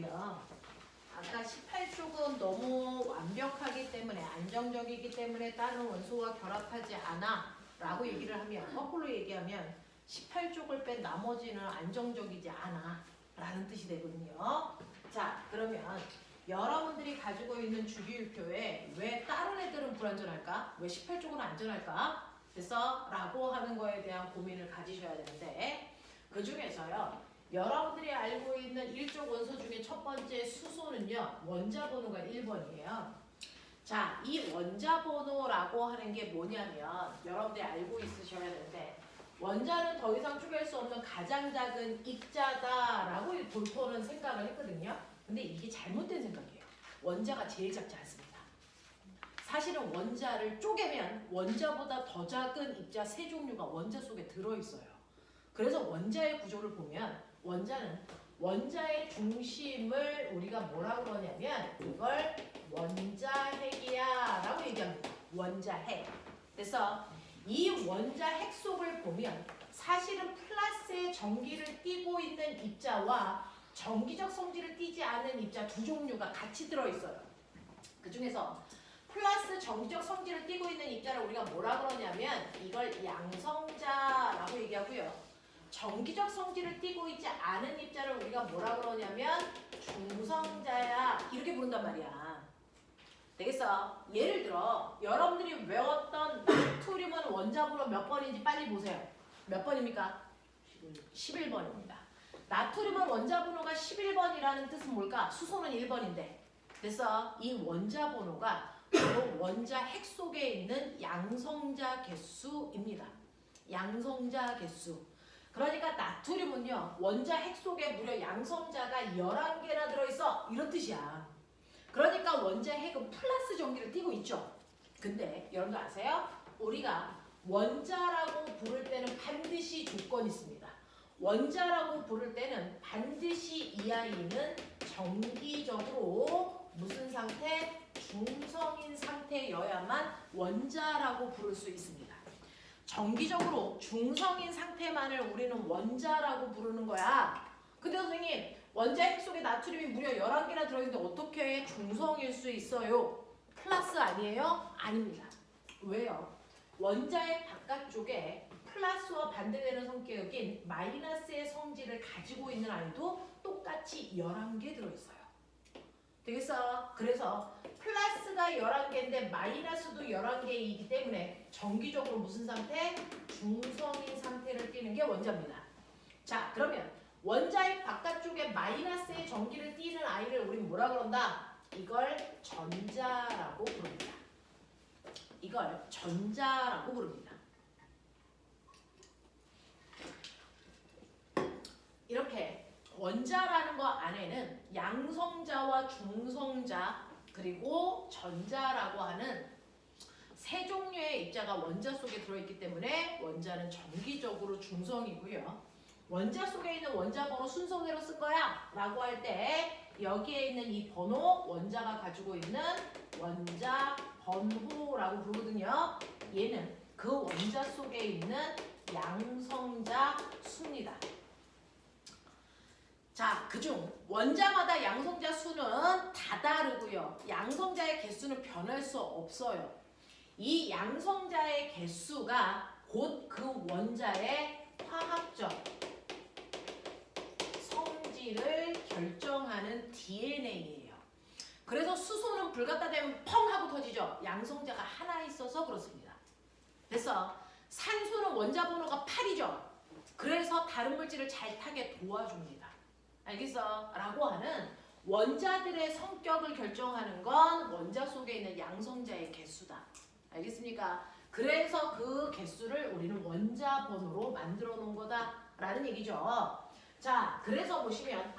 우리가 아까 18쪽은 너무 완벽하기 때문에 안정적이기 때문에 다른 원소와 결합하지 않아 라고 얘기를 하면 거꾸로 얘기하면 18쪽을 뺀 나머지는 안정적이지 않아 라는 뜻이 되거든요. 자, 그러면 여러분들이 가지고 있는 주기율표에 왜 다른 애들은 불안전할까? 왜 18쪽은 안전할까? 그래서 라고 하는 거에 대한 고민을 가지셔야 되는데 그 중에서요. 여러분들이 알고 있는 일족 원소 중에 첫 번째 수소는요. 원자 번호가 1번이에요. 자, 이 원자 번호라고 하는 게 뭐냐면 여러분들이 알고 있으셔야 되는데 원자는 더 이상 쪼갤 수 없는 가장 작은 입자다라고 볼토는 생각을 했거든요. 근데 이게 잘못된 생각이에요. 원자가 제일 작지 않습니다. 사실은 원자를 쪼개면 원자보다 더 작은 입자 세 종류가 원자 속에 들어있어요. 그래서 원자의 구조를 보면 원자는 원자의 중심을 우리가 뭐라고 그러냐면 이걸 원자핵이야 라고 얘기합니다. 원자핵. 그래서 이 원자핵 속을 보면 사실은 플러스의 전기를 띠고 있는 입자와 전기적 성질을 띠지 않은 입자 두 종류가 같이 들어있어요. 그 중에서 플러스 전기적 성질을 띠고 있는 입자를 우리가 뭐라 그러냐면 이걸 양성자라고 얘기하고요. 전기적 성질을 띠고 있지 않은 입자를 우리가 뭐라 그러냐면 중성자야 이렇게 부른단 말이야. 되겠어? 예를 들어 여러분들이 외웠던 나트륨은 원자번호 몇 번인지 빨리 보세요. 몇 번입니까? 11번입니다. 나트륨은 원자번호가 11번이라는 뜻은 뭘까? 수소는 1번인데 그래서 이 원자번호가 바로 원자핵 속에 있는 양성자 개수입니다. 양성자 개수. 그러니까 나트륨은요. 원자핵 속에 무려 양성자가 11개나 들어있어. 이런 뜻이야. 그러니까 원자핵은 플러스 전기를 띠고 있죠. 근데 여러분들 아세요? 우리가 원자라고 부를 때는 반드시 조건이 있습니다. 원자라고 부를 때는 반드시 이 아이는 정기적으로 무슨 상태? 중성인 상태여야만 원자라고 부를 수 있습니다. 정기적으로 중성인 상태만을 우리는 원자라고 부르는 거야. 근데 선생님 원자핵 속에 나트륨이 무려 11개나 들어있는데 어떻게 중성일 수 있어요? 플러스 아니에요? 아닙니다. 왜요? 원자핵 바깥쪽에 플러스와 반대되는 성격인 마이너스의 성질을 가지고 있는 아이도 똑같이 11개 들어있어요. 되겠어? 그래서 플러스가 11개인데 마이너스도 11개이기 때문에 정기적으로 무슨 상태? 중성인 상태를 띠는 게 원자입니다. 자, 그러면 원자의 바깥쪽에 마이너스의 전기를 띠는 아이를 우리 뭐라 그런다? 이걸 전자라고 부릅니다. 이걸 전자라고 부릅니다. 이렇게 원자라는 거 안에는 양성자와 중성자 그리고 전자라고 하는 세 종류의 입자가 원자 속에 들어있기 때문에 원자는 정기적으로 중성이고요. 원자 속에 있는 원자 번호 순서대로 쓴 거야 라고 할 때 여기에 있는 이 번호 원자가 가지고 있는 원자 번호라고 부르거든요. 얘는 그 원자 속에 있는 양성자 수입니다. 자, 그중 원자마다 양성자 수는 다 다르고요. 양성자의 개수는 변할 수 없어요. 이 양성자의 개수가 곧 그 원자의 화학적 성질을 결정하는 DNA예요. 그래서 수소는 불 갖다 대면 펑 하고 터지죠. 양성자가 하나 있어서 그렇습니다. 그래서 산소는 원자 번호가 8이죠. 그래서 다른 물질을 잘 타게 도와줍니다. 알겠어? 라고 하는 원자들의 성격을 결정하는 건 원자 속에 있는 양성자의 개수다. 알겠습니까? 그래서 그 개수를 우리는 원자 번호로 만들어 놓은 거다라는 얘기죠. 자, 그래서 보시면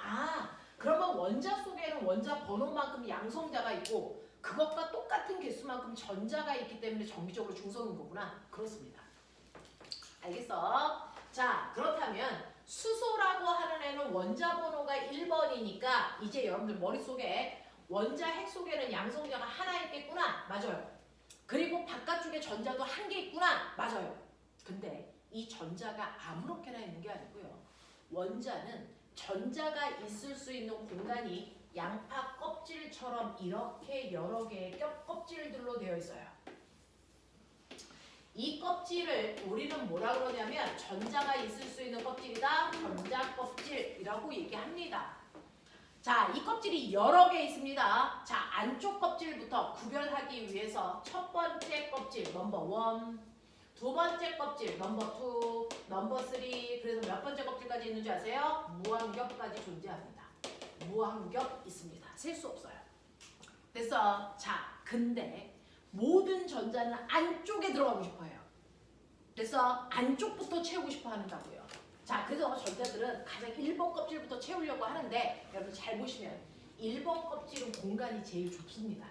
그러면 원자 속에는 원자 번호만큼 양성자가 있고 그것과 똑같은 개수만큼 전자가 있기 때문에 정기적으로 중성인 거구나. 그렇습니다. 알겠어? 자, 그렇다면 수소라고 하는 애는 원자 번호가 1번이니까 이제 여러분들 머릿속에 원자핵 속에는 양성자가 하나 있겠구나. 맞아요. 그리고 바깥쪽에 전자도 한 개 있구나. 맞아요. 근데 이 전자가 아무렇게나 있는 게 아니고요. 원자는 전자가 있을 수 있는 공간이 양파 껍질처럼 이렇게 여러 개의 껍질들로 되어 있어요. 이 껍질을 우리는 뭐라 그러냐면 전자가 있을 수 있는 껍질이다. 전자 껍질이라고 얘기합니다. 자, 이 껍질이 여러 개 있습니다. 자, 안쪽 껍질부터 구별하기 위해서 첫 번째 껍질 넘버 1, 두 번째 껍질 넘버 2, 넘버 3, 그래서 몇 번째 껍질까지 있는 줄 아세요? 무한겹까지 존재합니다. 무한겹 있습니다. 셀 수 없어요. 그래서 자, 근데 모든 전자는 안쪽에 들어가고 싶어 해요. 그래서 안쪽부터 채우고 싶어 한다고요. 자, 그래서 전자들은 가장 1번 껍질부터 채우려고 하는데 여러분 잘 보시면 1번 껍질은 공간이 제일 좁습니다.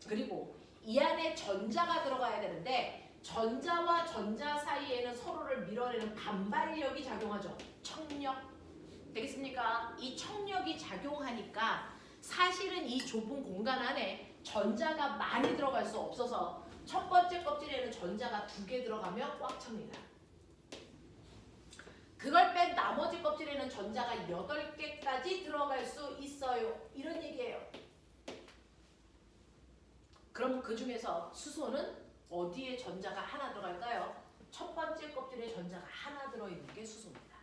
그리고 이 안에 전자가 들어가야 되는데 전자와 전자 사이에는 서로를 밀어내는 반발력이 작용하죠. 청력. 되겠습니까? 이 청력이 작용하니까 사실은 이 좁은 공간 안에 전자가 많이 들어갈 수 없어서 첫 번째 껍질에는 전자가 2개 들어가면 꽉 찹니다. 그걸 뺀 나머지 껍질에는 전자가 8개까지 들어갈 수 있어요. 이런 얘기예요. 그럼 그 중에서 수소는 어디에 전자가 하나 들어갈까요? 첫 번째 껍질에 전자가 하나 들어있는 게 수소입니다.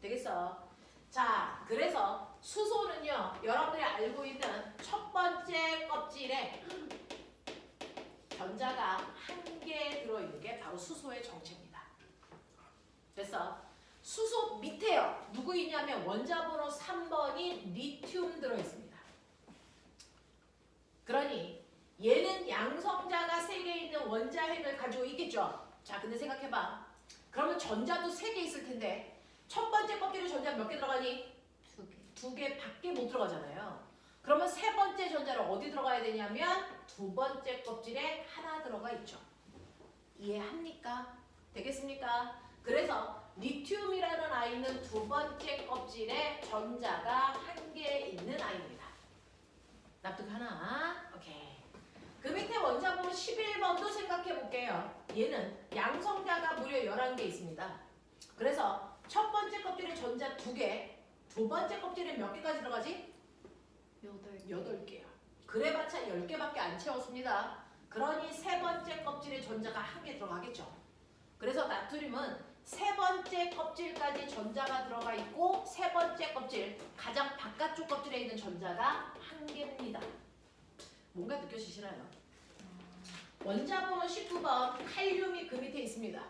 되겠어? 자, 그래서 수소는요, 여러분들이 알고 있는 첫 번째 껍질에 전자가 1개 들어있는 게 바로 수소의 정체입니다. 그래서 수소 밑에요. 누구 있냐면 원자번호 3번이 리튬 들어있습니다. 그러니 얘는 양성자가 3개 있는 원자핵을 가지고 있겠죠. 자, 근데 생각해봐. 그러면 전자도 3개 있을 텐데 첫 번째 껍질에 전자 몇 개 들어가니? 2개 밖에 못 들어가잖아요. 그러면 세 번째 전자를 어디 들어가야 되냐면 두 번째 껍질에 하나 들어가 있죠. 이해합니까? 되겠습니까? 그래서 리튬이라는 아이는 두 번째 껍질에 전자가 1개 있는 아이입니다. 납득하나? 오케이. 그 밑에 원자번호 11번도 생각해 볼게요. 얘는 양성자가 무려 11개 있습니다. 그래서 첫 번째 껍질에 전자 2개, 두 번째 껍질에 몇 개까지 들어가지? 8개요. 그래봤자 10개밖에 안 채웠습니다. 그러니 세 번째 껍질에 전자가 1개 들어가겠죠. 그래서 나트륨은 세 번째 껍질까지 전자가 들어가 있고 세 번째 껍질, 가장 바깥쪽 껍질에 있는 전자가 1개입니다. 뭔가 느껴지시나요? 원자번호 19번 칼륨이 그 밑에 있습니다.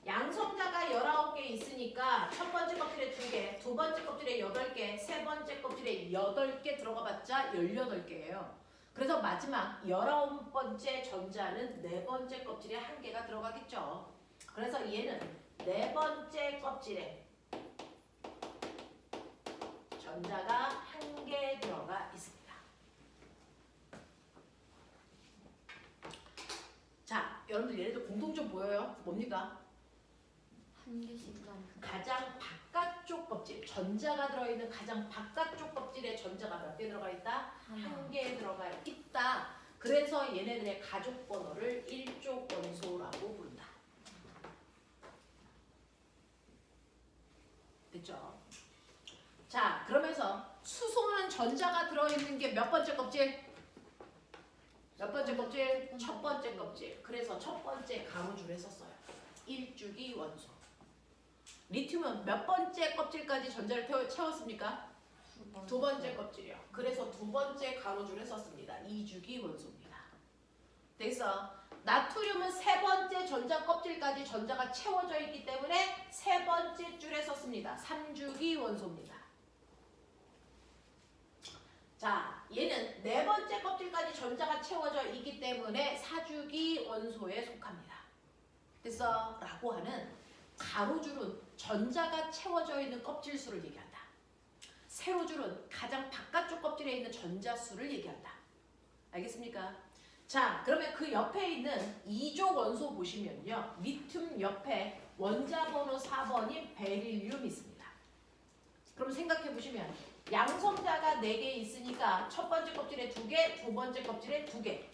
양성자가 19개 있으니까 첫 번째 껍질에 2개, 두 번째 껍질에 8개, 세 번째 껍질에 8개 들어가 봤자 18개예요. 그래서 마지막 19번째 전자는 네 번째 껍질에 1개가 들어가겠죠. 그래서 얘는 네 번째 껍질에 전자가 1개 들어가 있습니다. 자, 여러분들 얘네들 공통점 보여요? 뭡니까? 1개씩 가장 바깥쪽 껍질, 전자가 들어있는 가장 바깥쪽 kop질에 전자가 몇 개 들어가 있다? 1개 들어가 있다. 그래서 얘네들의 가족 번호를 일족 원소라고 부른다. 됐죠? 자, 그러면서 수소는 전자가 들어있는 게 몇 번째 껍질? 몇 번째 껍질? 첫 번째 껍질. 그래서 첫 번째 가로줄에 썼어요. 일주기 원소. 리튬은 몇 번째 껍질까지 전자를 채웠습니까? 두 번째 껍질이요. 그래서 두 번째 가로줄에 썼습니다. 2주기 원소입니다. 그래서 나트륨은 세 번째 전자 껍질까지 전자가 채워져 있기 때문에 세 번째 줄에 썼습니다. 3주기 원소입니다. 자, 얘는 네 번째 껍질까지 전자가 채워져 있기 때문에 4주기 원소에 속합니다. 그래서 라고 하는 가로줄은 전자가 채워져 있는 껍질 수를 얘기한다. 세로줄은 가장 바깥쪽 껍질에 있는 전자 수를 얘기한다. 알겠습니까? 자, 그러면 그 옆에 있는 2족 원소 보시면요. 리튬 옆에 원자 번호 4번인 베릴륨이 있습니다. 그럼 생각해 보시면 양성자가 4개 있으니까 첫 번째 껍질에 2개, 두 번째 껍질에 2개.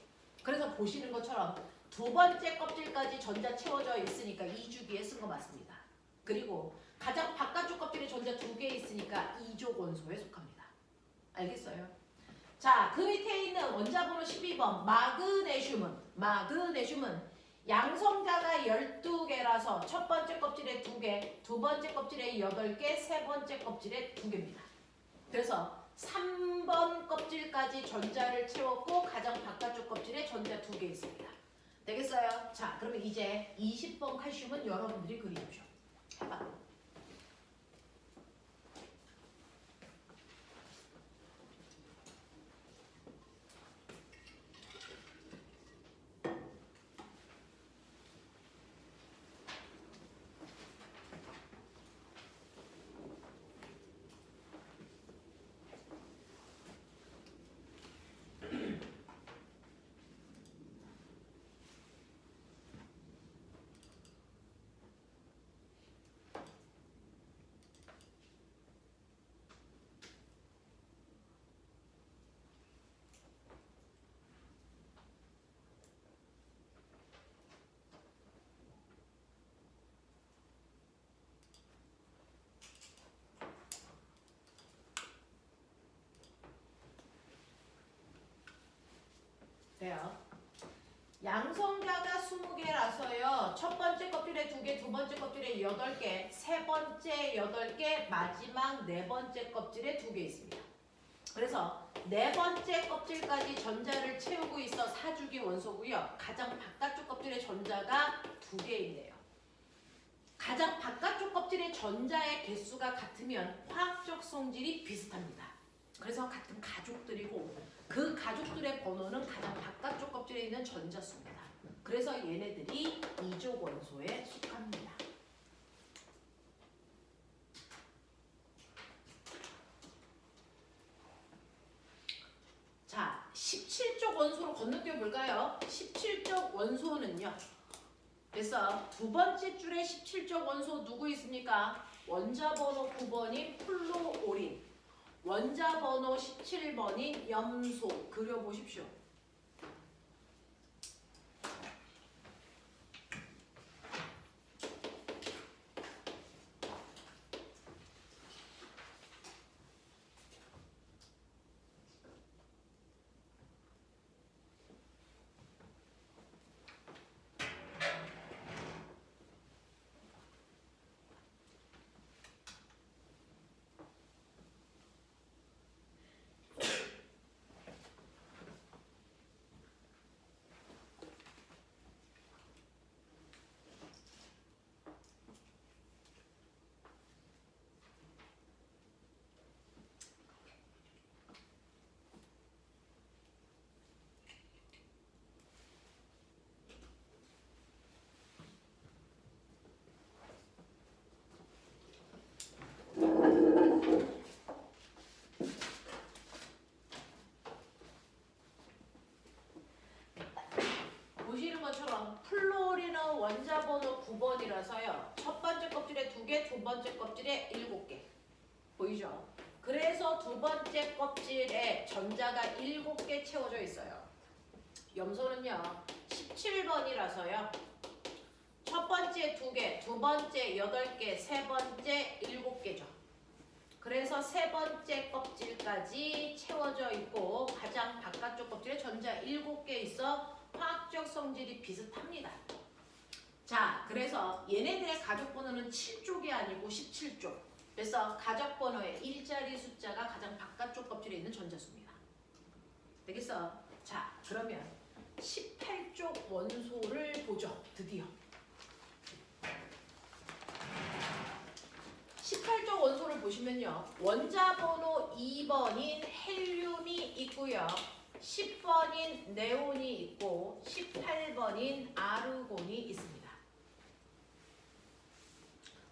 그래서 보시는 것처럼 두 번째 껍질까지 전자 채워져 있으니까 2주기에 쓴 거 맞습니다. 그리고 가장 바깥쪽 껍질 껍질에 전자 2개 있으니까 이족 원소에 속합니다. 알겠어요? 자, 그 밑에 있는 원자번호 12번 마그네슘은 양성자가 12개라서 첫 번째 껍질에 2개, 두 번째 껍질에 8개, 세 번째 껍질에 2개입니다. 그래서 3번 껍질까지 전자를 채웠고 가장 바깥쪽 껍질에 전자 2개 있습니다. 되겠어요? 자, 그러면 이제 20번 칼슘은 여러분들이 그리십시오. 해봐. 돼요. 양성자가 20개라서요. 첫 번째 껍질에 2개, 두 번째 껍질에 8개, 세 번째 8개, 마지막 네 번째 껍질에 2개 있습니다. 그래서 네 번째 껍질까지 전자를 채우고 있어 사주기 원소고요. 가장 바깥쪽 껍질에 전자가 2개 있네요. 가장 바깥쪽 껍질의 전자의 개수가 같으면 화학적 성질이 비슷합니다. 그래서 같은 가족들이고 그 가족들의 번호는 가장 바깥쪽 껍질에 있는 전자수입니다. 그래서 얘네들이 이족 원소에 속합니다. 자, 17쪽 원소로 건너뛰어 볼까요? 17쪽 원소는요. 그래서 두 번째 줄에 17쪽 원소 누구 있습니까? 원자 번호 9번인 플로오린, 원자 번호 17번인 염소 그려보십시오. 보시는 것처럼 플로린은 원자 번호 9번이라서요. 첫 번째 껍질에 2개, 두 번째 껍질에 7개. 보이죠? 그래서 두 번째 껍질에 전자가 7개 채워져 있어요. 염소는요. 17번이라서요. 첫 번째 2개, 두 번째 8개, 세 번째 7개죠. 그래서 세 번째 껍질까지 채워져 있고 가장 바깥쪽 껍질에 전자 7개 있어 화학적 성질이 비슷합니다. 자, 그래서 얘네들의 가족 번호는 7쪽이 아니고 17쪽. 그래서 가족 번호의 일자리 숫자가 가장 바깥쪽 껍질에 있는 전자수입니다. 되겠어? 자, 그러면 18쪽 원소를 보죠. 드디어. 18쪽 원소를 보시면요. 원자 번호 2번인 헬륨이 있고요. 10번인 네온이 있고 18번인 아르곤이 있습니다.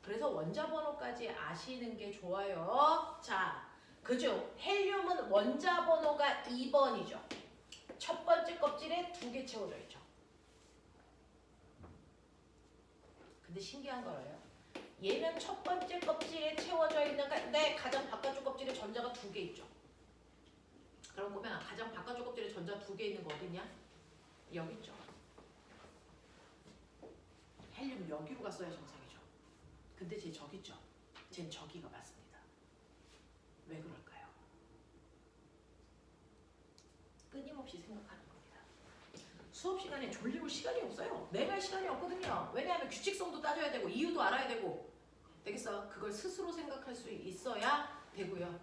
그래서 원자 번호까지 아시는 게 좋아요. 자, 그중 헬륨은 원자 번호가 2번이죠. 첫 번째 껍질에 2개 채워져 있죠. 근데 신기한 거예요. 얘는 첫 번째 껍질에 채워져 있는데 가장 바깥쪽 껍질에 전자가 2개 있죠. 그럼 보면 가장 바깥쪽 껍질에 전자 2개 있는 거 어디냐? 여기 있죠. 헬륨 여기로 갔어야 정상이죠. 근데 쟤 저기 있죠. 쟤는 저기가 맞습니다. 없이 생각하는 겁니다. 수업 시간에 졸릴 시간이 없어요. 내갈 시간이 없거든요. 왜냐하면 규칙성도 따져야 되고 이유도 알아야 되고. 되겠어? 그걸 스스로 생각할 수 있어야 되고요.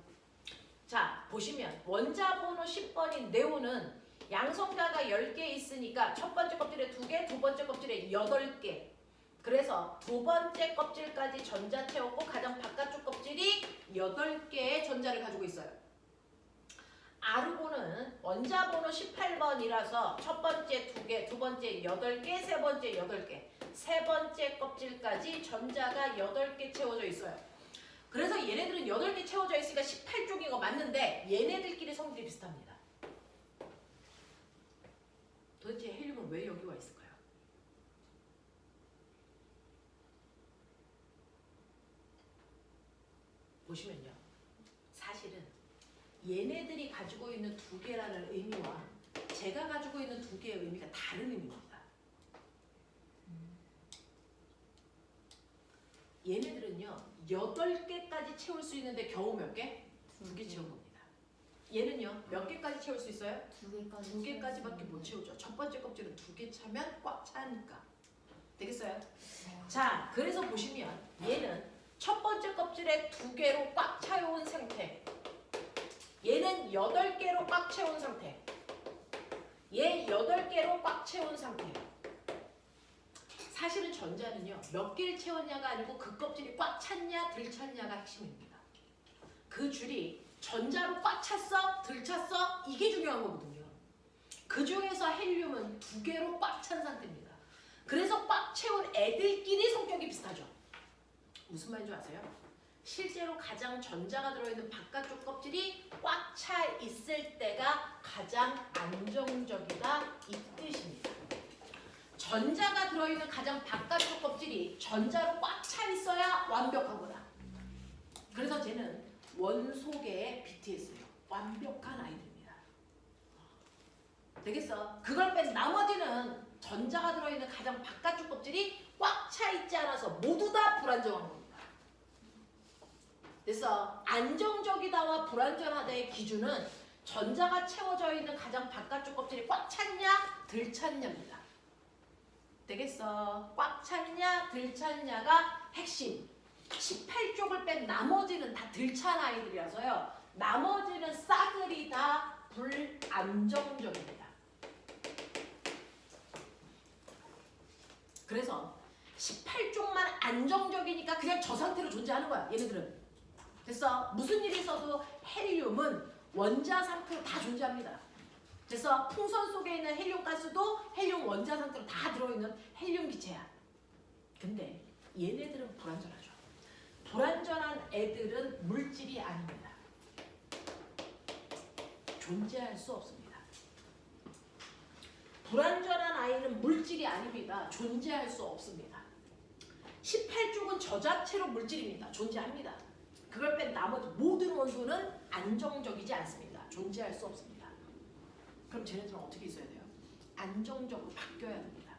자, 보시면 원자 번호 10번인 네오는 양성자가 10개 있으니까 첫 번째 껍질에 2개, 두 번째 껍질에 8개. 그래서 두 번째 껍질까지 전자 채웠고 가장 바깥쪽 껍질이 8개의 전자를 가지고 있어요. 아르곤은 원자 번호 18번이라서 첫 번째 2개, 두 번째 8개, 세 번째 8개. 세 번째 껍질까지 전자가 8개 채워져 있어요. 그래서 얘네들은 8개 채워져 있으니까 18쪽인 거 맞는데 얘네들끼리 성질이 비슷합니다. 도대체 헬륨은 왜 여기 와 있을까요? 보시면요. 사실은 얘네들이 가지고 있는 2개라는 의미와 제가 가지고 있는 2개의 의미가 다른 의미입니다. 얘네들은요 8개까지 채울 수 있는데 겨우 몇 개? 2개 채운 겁니다. 얘는요 몇 개까지 채울 수 있어요? 2개까지. 2개까지밖에 못 채우죠. 첫 번째 껍질은 2개 차면 꽉 차니까. 되겠어요? 자, 그래서 보시면 얘는 첫 번째 껍질에 2개로 꽉 차온 상태. 얘는 8개로 꽉 채운 상태. 얘 8개로 꽉 채운 상태. 사실은 전자는요 몇 개를 채웠냐가 아니고 그 껍질이 꽉 찼냐 들 찼냐가 핵심입니다. 그 줄이 전자로 꽉 찼어 들 찼어 이게 중요한 거거든요. 그 중에서 헬륨은 2개로 꽉 찬 상태입니다. 그래서 꽉 채운 애들끼리 성격이 비슷하죠. 무슨 말인 줄 아세요? 실제로 가장 전자가 들어있는 바깥쪽 껍질이 꽉 차 있을 때가 가장 안정적이다 이 뜻입니다. 전자가 들어있는 가장 바깥쪽 껍질이 전자로 꽉 차 있어야 완벽한 거다. 그래서 쟤는 원소계의 BTS예요. 완벽한 아이들입니다. 되겠어? 그걸 뺀 나머지는 전자가 들어있는 가장 바깥쪽 껍질이 꽉 차 있지 않아서 모두 다 불안정한 겁니다. 그래서 안정적이다와 불안전하다의 기준은 전자가 채워져 있는 가장 바깥쪽 껍질이 꽉 찼냐 들 찼냐입니다. 되겠어? 꽉 찼냐 들 찼냐가 핵심. 18쪽을 뺀 나머지는 다 들 찬 아이들이라서요. 나머지는 싸그리 다 불안정적입니다. 그래서 18쪽만 안정적이니까 그냥 저 상태로 존재하는 거야. 얘네들은. 됐어? 무슨 일이 있어도 헬륨은 원자 상태로 다 존재합니다. 그래서 풍선 속에 있는 헬륨 가스도 헬륨 원자 상태로 다 들어있는 헬륨 기체야. 근데 얘네들은 불안전하죠. 불안전한 애들은 물질이 아닙니다. 존재할 수 없습니다. 불안전한 아이는 물질이 아닙니다. 존재할 수 없습니다. 18쪽은 저 자체로 물질입니다. 존재합니다. 그걸 뺀 나머지 모든 원소는 안정적이지 않습니다. 존재할 수 없습니다. 그럼 쟤네들은 어떻게 있어야 돼요? 안정적으로 바뀌어야 됩니다.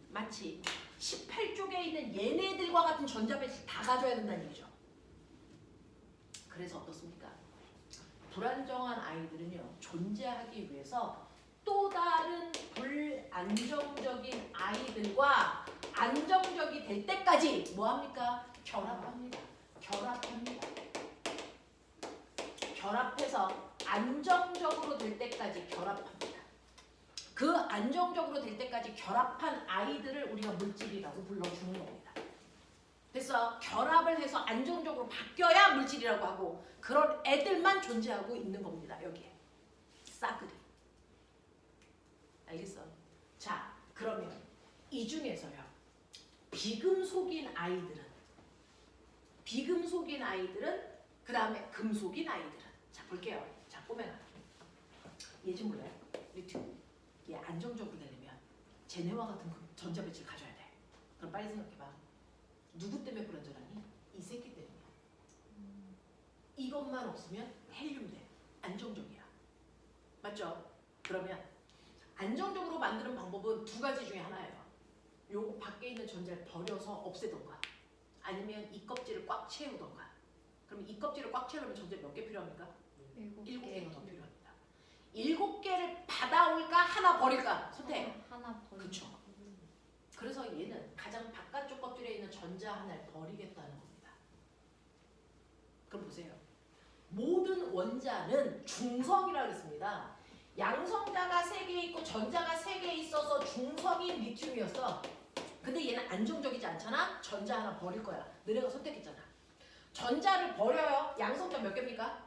마치 18쪽에 있는 얘네들과 같은 전자 배치 다 가져야 된다는 얘기죠. 그래서 어떻습니까? 불안정한 아이들은요 존재하기 위해서 또 다른 불안정적인 아이들과 안정적이 될 때까지 뭐합니까? 결합합니다. 결합합니다. 결합해서 안정적으로 될 때까지 결합합니다. 그 안정적으로 될 때까지 결합한 아이들을 우리가 물질이라고 불러주는 겁니다. 그래서 결합을 해서 안정적으로 바뀌어야 물질이라고 하고 그런 애들만 존재하고 있는 겁니다. 여기에 싸그리. 알겠어? 자, 그러면 이 중에서요 비금속인 아이들은 그 다음에 금속인 아이들은 자 볼게요. 자 꼬맹아 얘 좀 볼래요? 리튬 얘 안정적으로 되려면 쟤네와 같은 전자 배치를 가져야 돼. 그럼 빨리 생각해봐. 누구 때문에 불안전하니? 이 새끼 때문이야. 이것만 없으면 헬륨 돼. 안정적이야. 맞죠? 그러면 안정적으로 만드는 방법은 두 가지 중에 하나예요. 요 밖에 있는 전자를 버려서 없애던가 아니면 이 껍질을 꽉 채우던가. 그럼 이 껍질을 꽉 채우려면 전자 몇 개 필요합니까? 7개가 더 필요합니다. 7개를 받아올까 하나 버릴까? 선택. 하나 버리. 그쵸. 그래서 얘는 가장 바깥쪽 껍질에 있는 전자 하나를 버리겠다는 겁니다. 그럼 보세요. 모든 원자는 중성이라고 했습니다. 양성자가 3개 있고 전자가 3개 있어서 중성인 리튬이었어. 근데 얘는 안정적이지 않잖아? 전자 하나 버릴 거야. 너네가 선택했잖아. 전자를 버려요. 양성자 몇 개입니까?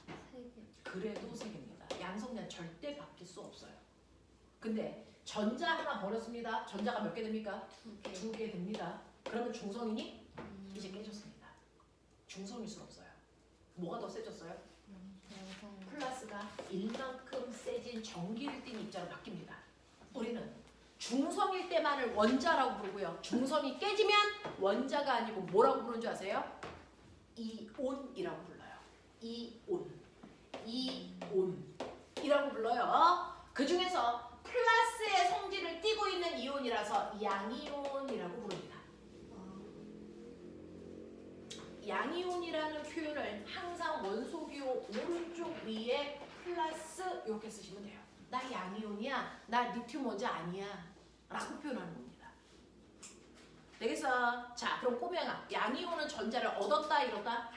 3개. 그래도 3개입니다. 양성자는 절대 바뀔 수 없어요. 근데 전자 하나 버렸습니다. 전자가 몇 개 됩니까? 2개. 2개 됩니다. 그러면 중성이니? 이제 깨졌습니다. 중성일 수 없어요. 뭐가 더 세졌어요? 양성. 플러스가 1만큼 세진 전기를 띤 입자로 바뀝니다. 우리는 중성일 때만을 원자라고 부르고요. 중성이 깨지면 원자가 아니고 뭐라고 부르는 줄 아세요? 이온이라고 불러요. 이온. 이온이라고 불러요. 그 중에서 플러스의 성질을 띠고 있는 이온이라서 양이온이라고 부릅니다. 양이온이라는 표현을 항상 원소기호 오른쪽 위에 플러스 이렇게 쓰시면 돼요. 나 양이온이야. 나 리튬 원자 아니야. 라고 표현하는 겁니다. 되겠어? 자, 그럼 꼬맹아. 양이온은 전자를 얻었다 잃었다?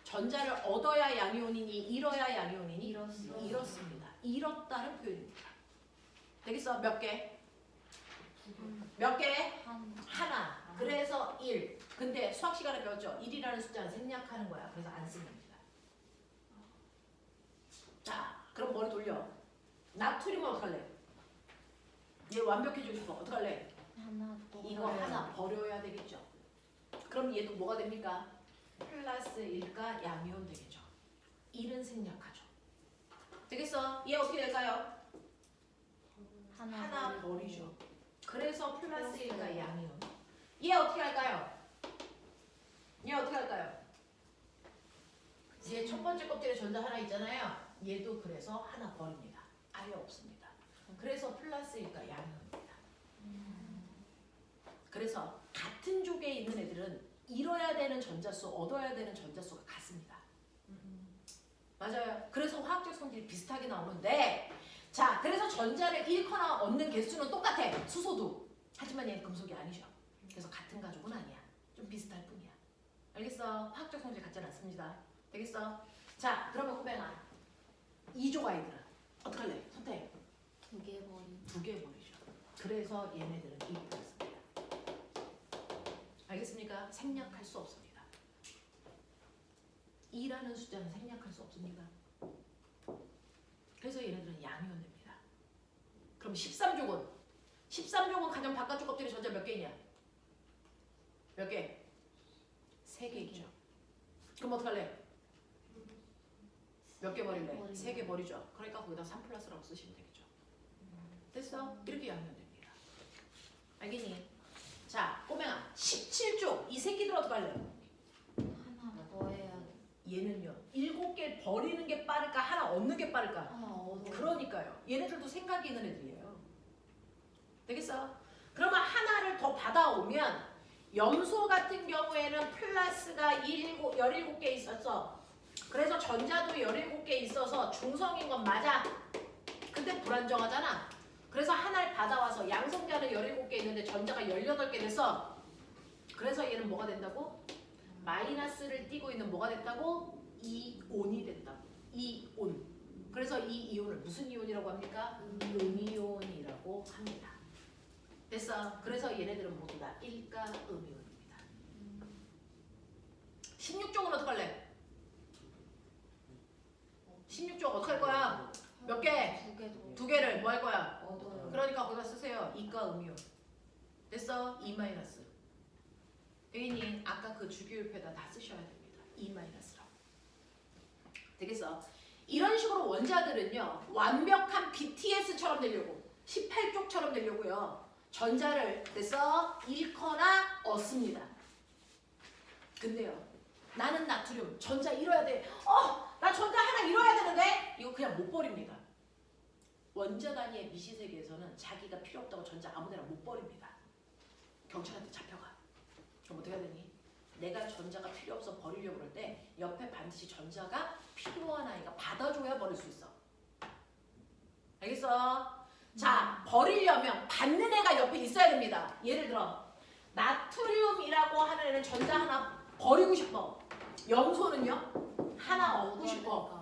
전자를 얻어야 양이온이니 잃어야 양이온이니? 잃었습니다. 잃었다는 표현입니다. 되겠어? 몇 개? 몇 개? 하나. 그래서 1. 근데 수학 시간에 배웠죠? 1이라는 숫자는 생략하는 거야. 그래서 안 쓰는 겁니다. 자, 그럼 머리 돌려. 나트륨은 어떡할래? 얘 완벽해지고 싶어. 어떡할래? 하나 더. 이거 하나 버려야 되겠죠. 그럼 얘도 뭐가 됩니까? 플러스 1과 양이온 되겠죠. 1은 생략하죠. 되겠어? 얘 어떻게 될까요? 하나 버리죠. 그래서 플러스 1과 양이온. 얘 어떻게 할까요? 얘 어떻게 할까요? 얘 첫 번째 껍질에 전자 하나 있잖아요. 얘도 그래서 하나 버립니다. 아예 없습니다. 그래서 플러스 1과 양이온입니다. 그래서 같은 족에 있는 애들은 잃어야 되는 전자수, 얻어야 되는 전자수가 같습니다. 맞아요. 그래서 화학적 성질이 비슷하게 나오는데, 자, 그래서 전자를 잃거나 얻는 개수는 똑같아. 수소도. 하지만 얘는 금속이 아니죠. 그래서 같은 가족은 아니야. 좀 비슷할 뿐이야. 알겠어? 화학적 성질 같지 않습니다. 되겠어? 자, 그러면 꼬맹아. 2족 아이들은 어떡할래? 선택. 2개 버리. 2개 버리죠. 그래서 얘네들은 1이 되었습니다. 알겠습니까? 생략할 수 없습니다. 2라는 숫자는 생략할 수 없습니다. 그래서 얘네들은 양이온 됩니다. 그럼 13족은? 13족은 가장 바깥쪽 껍질에 전자 몇 개 있냐? 몇 개? 3개 있죠. 그럼 어떡할래? 몇 개 버릴래? 3개 버리죠. 그러니까 거기다 3 플러스라고 쓰시면 되겠죠. 됐어? 이렇게 양이온 됩니다. 알겠니? 자, 꼬맹아. 17족. 이 새끼들 어떡할래? 하나 더 해야 돼. 얘는요. 7개 버리는 게 빠를까? 하나 얻는 게 빠를까? 하나 얻어. 그러니까요. 얘네들도 생각이 있는 애들이에요. 되겠어? 그러면 하나를 더 받아오면 염소 같은 경우에는 플러스가 17개 있었어. 그래서 전자도 17개 있어서 중성인 건 맞아. 근데 불안정하잖아. 그래서 하나를 받아와서 양성자는 17개 있는데 전자가 18개 됐어. 그래서 얘는 뭐가 된다고? 마이너스를 띠고 있는 뭐가 됐다고? 이온이 된다고. 이온. 그래서 이 이온을 무슨 이온이라고 합니까? 음이온이라고 합니다. 됐어. 그래서 얘네들은 모두 다 1가 음이온입니다. 16쪽은 어떡할래? 16쪽 어떡할 거야? 몇 개? 2개 더. 2개를 뭐 할 거야? 얻어요. 그러니까 거기다 쓰세요. 2가 음이온. 됐어? 2 마이너스. 대인이 아까 그 주기율표에다 다 쓰셔야 됩니다. 2 마이너스라고. 되겠어? 이런 식으로 원자들은요. 완벽한 BTS처럼 되려고 18쪽처럼 되려고요. 전자를 됐어? 잃거나 얻습니다. 근데요. 나는 나트륨 전자 잃어야 돼. 나 전자 하나 잃어야 되는데 이거 그냥 못 버립니다. 원자 단위의 미시세계에서는 자기가 필요 없다고 전자 아무데나 못 버립니다. 경찰한테 잡혀가. 그럼 어떻게 해야 되니? 내가 전자가 필요 없어 버리려고 그럴 때 옆에 반드시 전자가 필요한 아이가 받아줘야 버릴 수 있어. 알겠어? 자, 버리려면 받는 애가 옆에 있어야 됩니다. 예를 들어 나트륨이라고 하는 애는 전자 하나 버리고 싶어. 염소는요? 하나 얻고 싶어.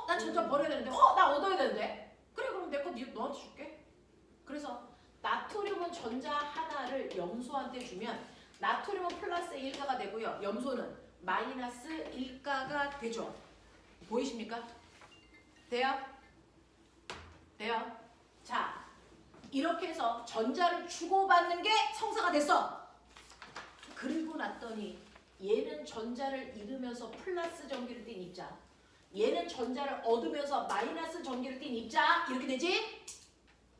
난 전자 버려야 되는데. 나 얻어야 되는데. 그래, 그럼 내 거 너한테 줄게. 그래서 나트륨은 전자 하나를 염소한테 주면 나트륨은 플러스 1가가 되고요. 염소는 마이너스 1가가 되죠. 보이십니까? 돼요? 돼요? 자, 이렇게 해서 전자를 주고받는 게 성사가 됐어. 그리고 났더니 얘는 전자를 잃으면서 플러스 전기를 띤 입자, 얘는 전자를 얻으면서 마이너스 전기를 띤 입자, 이렇게 되지?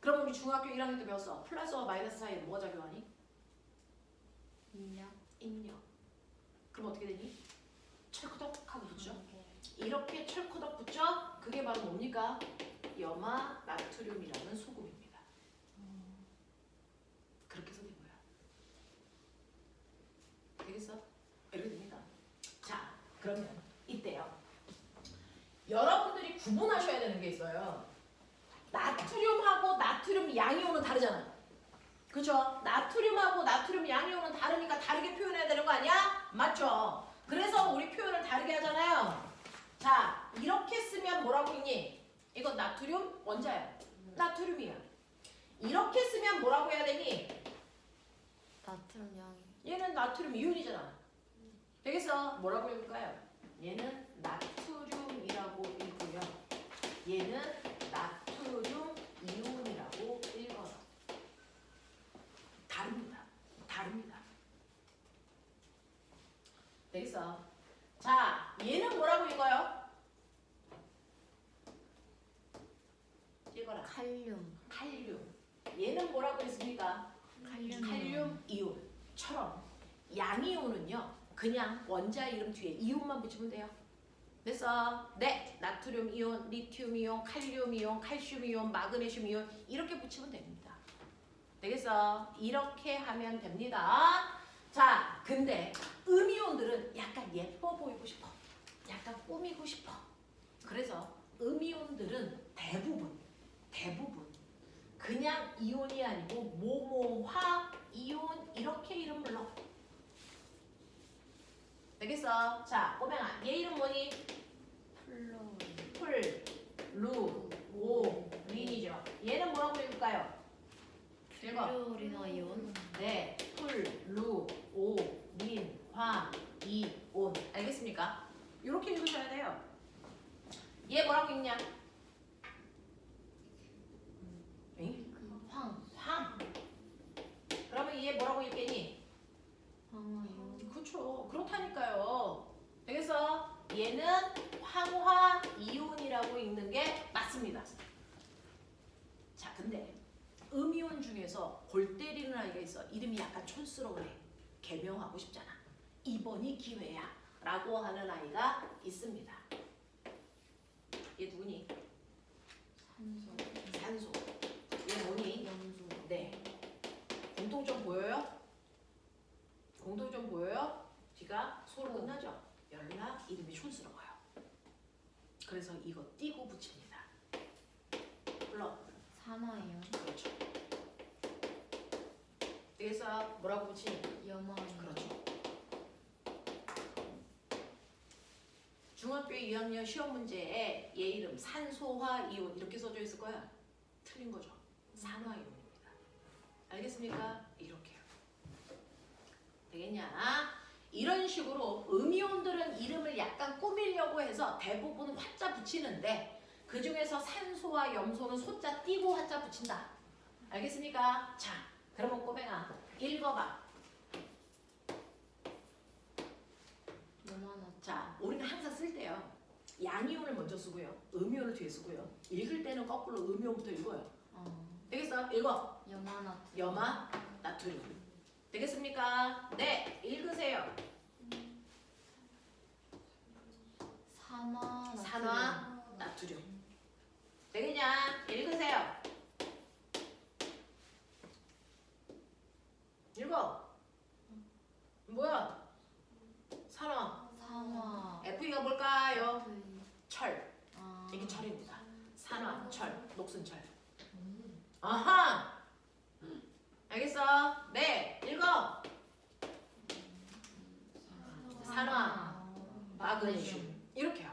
그럼 우리 중학교 1학년 때 배웠어. 플러스와 마이너스 사이에 뭐가 작용하니? 인력. 그럼 어떻게 되니? 철커덕하고 붙죠? 이렇게 철커덕 붙죠? 그게 바로 뭡니까? 염화 나트륨이라는 소금입니다. 그렇게 해서 된 거야. 되겠어? 이렇게 됩니다. 자, 그러면 이때요. 여러분들이 구분하셔야 되는 게 있어요. 나트륨하고 나트륨 양이온은 다르잖아. 그죠? 나트륨하고 나트륨 양이온은 다르니까 다르게 표현해야 되는 거 아니야? 맞죠? 그래서 우리 표현을 다르게 하잖아요. 자, 이렇게 쓰면 뭐라고 읽니? 이거 나트륨 원자야. 나트륨이야. 이렇게 쓰면 뭐라고 해야 되니? 나트륨 양이. 얘는 나트륨 이온이잖아. 되겠어? 뭐라고 읽을까요? 얘는 나트륨이라고 읽고요. 얘는 나트륨 이온이라고 읽어요. 다릅니다. 되겠어? 자, 얘는 뭐라고 읽어요? 읽어라. 칼륨. 얘는 뭐라고 읽습니까? 칼륨 이온처럼 양이온은요, 그냥 원자 이름 뒤에 이온만 붙이면 돼요. 됐어? 네, 나트륨 이온, 리튬 이온, 칼륨 이온, 칼슘 이온, 마그네슘 이온 이렇게 붙이면 됩니다. 되겠어? 이렇게 하면 됩니다. 자, 근데 음이온들은 약간 예뻐 보이고 싶어. 약간 꾸미고 싶어. 그래서 음이온들은 대부분 그냥 이온이 아니고 모모화 이온 이렇게 이름 불러. 되겠어? 자, 꼬맹아, 얘 이름 뭐니? 플루오린이죠. 얘는 뭐라고 읽을까요? 읽어. 플루오린화 이온. 네, 플루오린화 이온. 알겠습니까? 이렇게 읽으셔야 돼요. 얘 뭐라고 읽냐? 황. 그러면 얘 뭐라고 읽겠니? 황화 이온. 그렇죠. 그렇다니까요. 그래서 얘는 황화 이온이라고 읽는 게 맞습니다. 자, 근데 음이온 중에서 골 때리는 아이가 있어. 이름이 약간 촌스러워해. 개명하고 싶잖아. 이번이 기회야 라고 하는 아이가 있습니다. 얘 누구니? 산소. 얘 뭐니? 염소. 네. 공통점 보여요? 공통점 보여요? 뒤가 소로 끝나죠? 연락 이름이 촌스러워요. 그래서 이거 띄고 붙입니다. 불러. 산화 이온. 그렇죠. 그래서 뭐라고 붙이니? 염화 이온. 그렇죠. 중학교 2학년 시험 문제에 얘 이름 산소화 이온 이렇게 써져 있을 거야. 틀린 거죠. 산화 이온입니다. 알겠습니까? 이렇게요. 되겠냐? 이런 식으로 음이온들은 이름을 약간 꾸미려고 해서 대부분 화자 붙이는데 그 중에서 산소와 염소는 소자 띄고 화자 붙인다. 알겠습니까? 자, 그러면 꼬맹아 읽어봐. 자, 우리는 항상 쓸 때요. 양이온을 먼저 쓰고요. 음이온을 뒤에 쓰고요. 읽을 때는 거꾸로 음이온부터 읽어요. 되겠어? 읽어. 염화 나트륨. 되겠습니까? 네, 읽으세요. 산화 나트륨. 되겠냐? 읽으세요. 읽어. 뭐야? 산화. 산화. FE가 뭘까요? 철. 아. 이게 철입니다. 산화, 철, 녹슨철. 아하. 알겠어? 네, 읽어. 산화, 마그네슘. 이렇게요.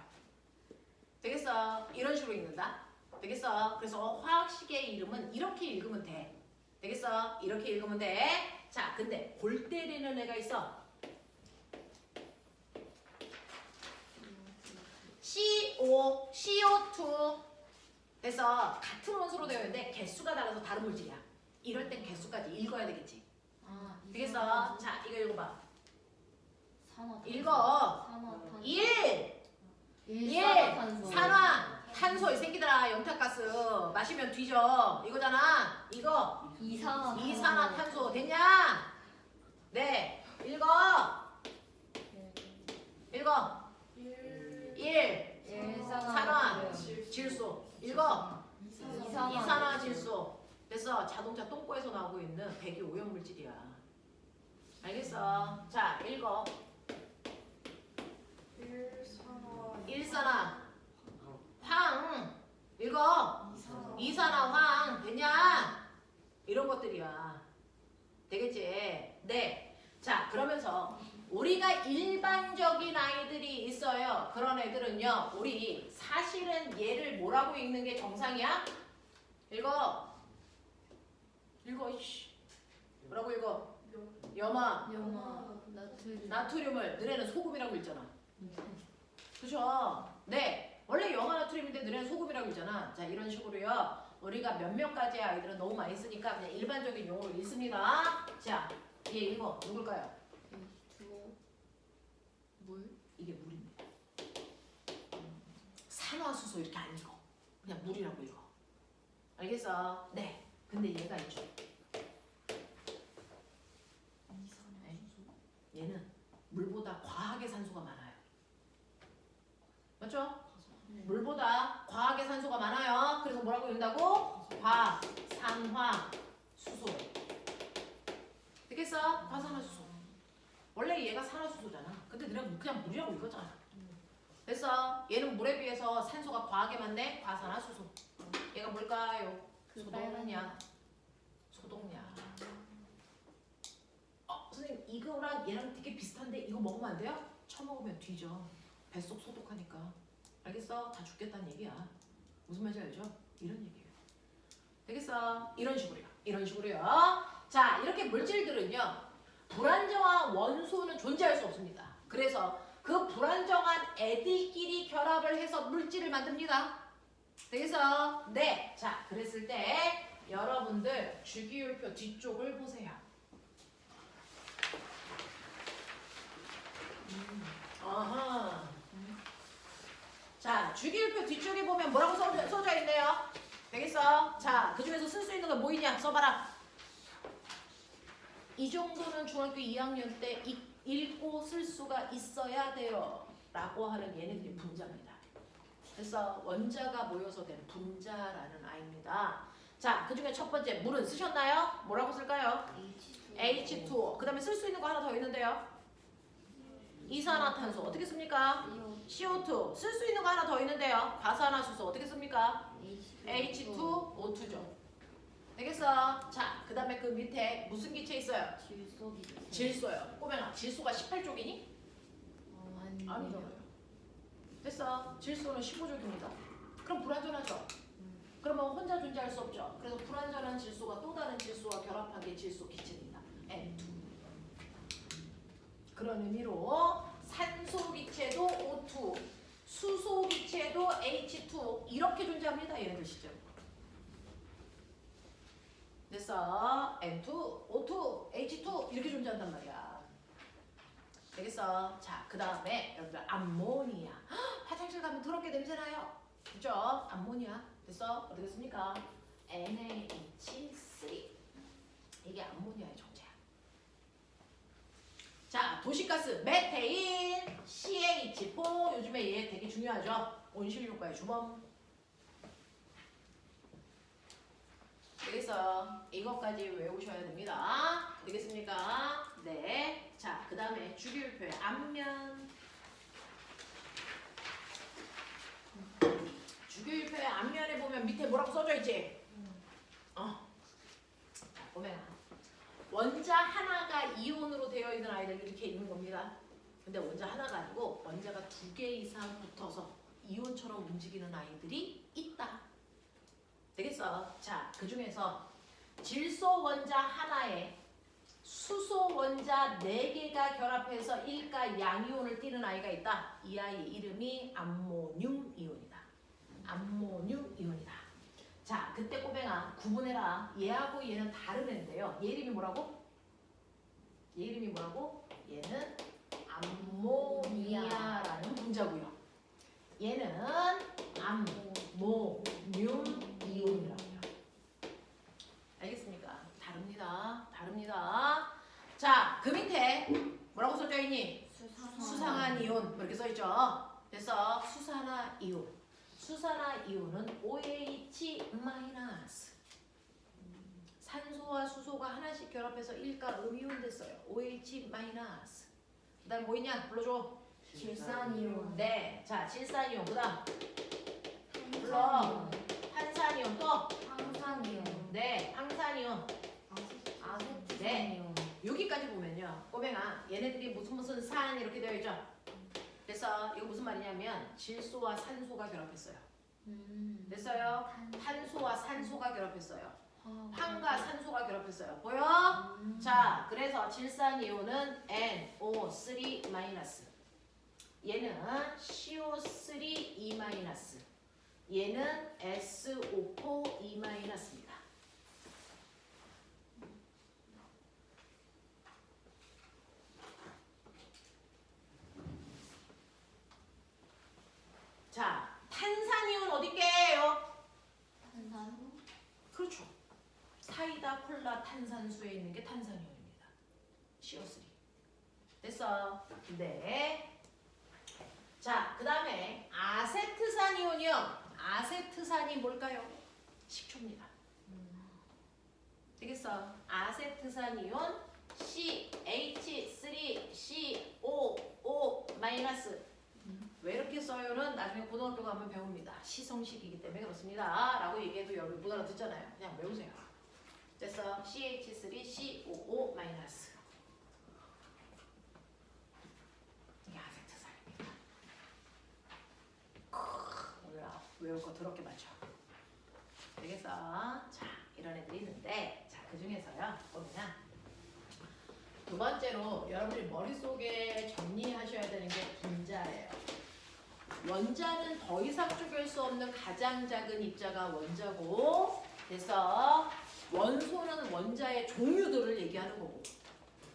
되겠어? 이런 식으로 읽는다. 되겠어? 그래서 화학식의 이름은 이렇게 읽으면 돼. 되겠어? 이렇게 읽으면 돼. 자, 근데 골 때리는 애가 있어. CO2. 그래서 같은 원소로 되어 있는데 개수가 달라서 다른 물질이야. 이럴 땐 개수까지 읽어야 되겠지. 아, 되겠어? 자, 이거 읽어봐. 산화. 읽어. 산화탄소. 1. 일산화탄소. 산화. 탄소 이 새끼들아. 염탄가스. 마시면 뒤져. 이거잖아. 이거. 이산화탄소. 이산화탄소. 됐냐? 네. 읽어. 읽어. 1. 산화. 질소. 읽어. 이산화질소. 그래서 자동차 똥꼬에서 나오고 있는 배기 오염물질이야. 알겠어? 자, 읽어. 일산화. 황. 읽어. 이산화 황. 됐냐? 이런 것들이야. 되겠지? 네. 자, 그러면서 우리가 일반적인 아이들이 있어요. 그런 애들은요. 우리 사실은 얘를 뭐라고 읽는 게 정상이야? 읽어. 읽어. 이씨. 뭐라고 읽어? 염화. 염화. 나트륨. 나트륨을 너네는 소금이라고 읽잖아. 그죠? 네. 원래 염화 나트륨인데 너네는 소금이라고 읽잖아. 자, 이런 식으로요. 우리가 몇몇 가지 아이들은 너무 많이 쓰니까 그냥 일반적인 용어로 읽습니다. 자, 얘 읽어. 누굴까요? 물. 이게 물입니다. 산화수소 이렇게 안 읽어. 그냥 물이라고 읽어. 알겠어? 네. 근데 얘가 있죠. 얘는 물보다 과하게 산소가 많아요. 맞죠? 물보다 과하게 산소가 많아요. 그래서 뭐라고 읽는다고? 과산화수소. 되겠어? 과산화수소. 원래 얘가 산화수소잖아. 근데 너네가 그냥 물이라고 읽었잖아. 됐어? 얘는 물에 비해서 산소가 과하게 많네? 과산화수소. 얘가 뭘까요? 소독약. 소독약. 선생님 이거랑 얘랑 되게 비슷한데 이거 먹으면 안 돼요? 처먹으면 뒤져. 뱃속 소독하니까. 알겠어? 다 죽겠다는 얘기야. 무슨 말인지 알죠? 이런 얘기예요. 되겠어? 이런 식으로요. 이런 식으로요. 자, 이렇게 물질들은요. 불안정한 원소는 존재할 수 없습니다. 그래서 그 불안정한 애들끼리 결합을 해서 물질을 만듭니다. 되겠어? 네. 자, 그랬을 때 여러분들 주기율표 뒤쪽을 보세요. 아하. 자, 주기율표 뒤쪽에 보면 뭐라고 써져 있네요. 되겠어? 자, 그 중에서 쓸 수 있는 건 뭐 있냐? 써봐라. 이 정도는 중학교 2학년 때 읽고 쓸 수가 있어야 돼요. 라고 하는 얘네들이 분자입니다. 그래서 원자가 모여서 된 분자라는 아이입니다. 자, 그 중에 첫 번째 물은 쓰셨나요? 뭐라고 쓸까요? H2O. 그 다음에 쓸 수 있는 거 하나 더 있는데요. 이산화탄소. 어떻게 씁니까? CO2. 쓸 수 있는 거 하나 더 있는데요. 과산화수소. 어떻게 씁니까? H2O2죠. 되겠어? 자, 그 다음에 그 밑에 무슨 기체 있어요? 질소요. 꼬매나 질소가 18족이니? 아니잖아요. 됐어. 질소는 15족입니다. 그럼 불안전하죠? 그러면 혼자 존재할 수 없죠. 그래서 불안전한 질소가 또 다른 질소와 결합한 게 질소 기체입니다. N2. 그런 의미로 산소 기체도 O2, 수소 기체도 H2 이렇게 존재합니다. 얘네들 실제로. 됐어. N2, O2, H2 이렇게 존재한단 말이야. 되겠어? 자, 그 다음에 여러분들 암모니아. 화장실 가면 더럽게 냄새나요. 그죠? 암모니아. 됐어? 어떻게 씁니까? NaH3. 이게 암모니아의 정체야. 자, 도시가스 메테인 CH4. 요즘에 얘 되게 중요하죠? 온실효과의 주범. 그래서 이것까지 외우셔야 됩니다. 되겠습니까? 네. 자, 그 다음에 주기율표의 앞면. 주기율표의 앞면에 보면 밑에 뭐라고 써져 있지? 자, 보면 원자 하나가 이온으로 되어 있는 아이들 이렇게 있는 겁니다. 근데 원자 하나가 아니고 원자가 2개 이상 붙어서 이온처럼 움직이는 아이들이 있다. 되겠어? 자, 그 중에서 질소 원자 하나에 수소 원자 4개가 결합해서 1가 양이온을 띠는 아이가 있다. 이 아이의 이름이 암모늄 이온이다. 암모늄 이온이다. 자, 그때 꼬맹아 구분해라. 얘하고 얘는 다른 애인데요. 얘 이름이 뭐라고? 얘 이름이 뭐라고? 얘는 암모니아라는 분자고요. 얘는 암모늄 이온이라고요. 알겠습니까? 다릅니다. 다릅니다. 자, 그 밑에 뭐라고 써져 있니? 수상한 이온 이렇게 써있죠. 그래서 수산화 이온. 수산화 이온은 OH 마이너스. 산소와 수소가 하나씩 결합해서 1가 음이온 됐어요. OH 마이너스. 그 다음 뭐 있냐? 불러줘. 질산이온. 네. 자, 질산이온. 그 다음 불러. 탄산이온. 또 황산이온. 네. 항산이온. 아세트산이온. 여기까지 보면요. 꼬맹아 얘네들이 무슨 산 이렇게 되어 있죠. 그래서 이거 무슨 말이냐면 질소와 산소가 결합했어요. 됐어요? 탄소와 산소가 결합했어요. 황과 산소가 결합했어요. 보여? 자, 그래서 질산이온은 NO3-. 얘는 CO3E-. 얘는 SO4E-입니다. 자, 탄산이온 어디게요? 탄산수. 그렇죠. 사이다, 콜라, 탄산수에 있는 게 탄산이온입니다. CO3. 됐어? 네. 자, 그 다음에 아세트산이온이요. 아세트산이 뭘까요? 식초입니다. 되겠어? 아세트산이온 CH3COO-. 왜 이렇게 써요는 나중에 고등학교 가면 배웁니다. 시성식이기 때문에 그렇습니다. 라고 얘기해도 여러분 못 알아듣잖아요. 그냥 외우세요. 됐어? CH3COO-. 이게 아세트산입니다. 오늘 외울 거 더럽게 맞춰. 되겠어? 자, 이런 애들이 있는데, 자, 그 중에서요, 보면 두 번째로 여러분이 머릿속에 정리하셔야 되는 게 분자예요. 원자는 더 이상 쪼갤 수 없는 가장 작은 입자가 원자고, 그래서 원소는 원자의 종류들을 얘기하는 거고,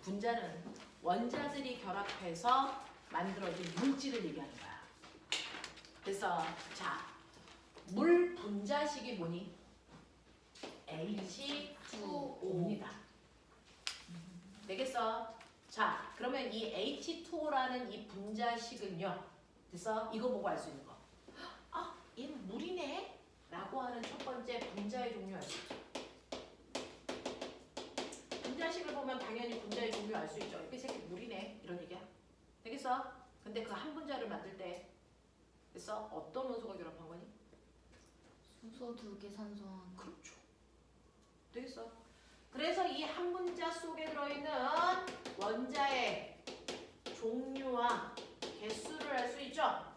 분자는 원자들이 결합해서 만들어진 물질을 얘기하는 거야. 그래서 자, 물 분자식이 뭐니? H2O입니다. 되겠어? 자, 그러면 이 H2O라는 이 분자식은요. 그래서 이거 보고 알 수 있는 거. 아, 얘는 물이네? 라고 하는 첫 번째 분자의 종류 알 수 있죠. 분자식을 보면 당연히 분자의 종류 알 수 있죠. 이 새끼 물이네. 이런 얘기야. 되겠어? 근데 그 한 분자를 만들 때 그래서 어떤 원소가 결합한 거니? 수소 2개, 산소 하나. 그렇죠. 되겠어? 그래서 이 한 분자 속에 들어있는 원자의 종류와 개수를 알 수 있죠?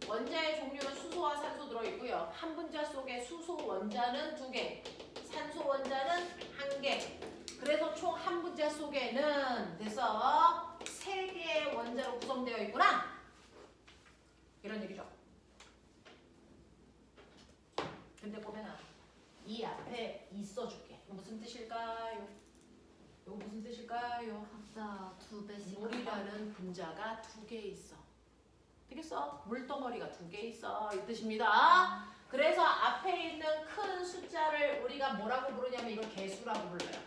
원자의 종류는 수소와 산소 들어있고요. 한 분자 속에 수소 원자는 2개, 산소 원자는 1개. 그래서 총 한 분자 속에는 돼서 3개의 원자로 구성되어 있구나. 이런 얘기죠. 근데 보면 이 앞에 있어줄게. 이거 무슨 뜻일까요? 이거 무슨 뜻일까요? 각자 2배씩. 물이라는 분자가 2개 있어. 되겠어? 물덩어리가 2개 있어. 이 뜻입니다. 그래서 앞에 있는 큰 숫자를 우리가 뭐라고 부르냐면 이걸 개수라고 불러요.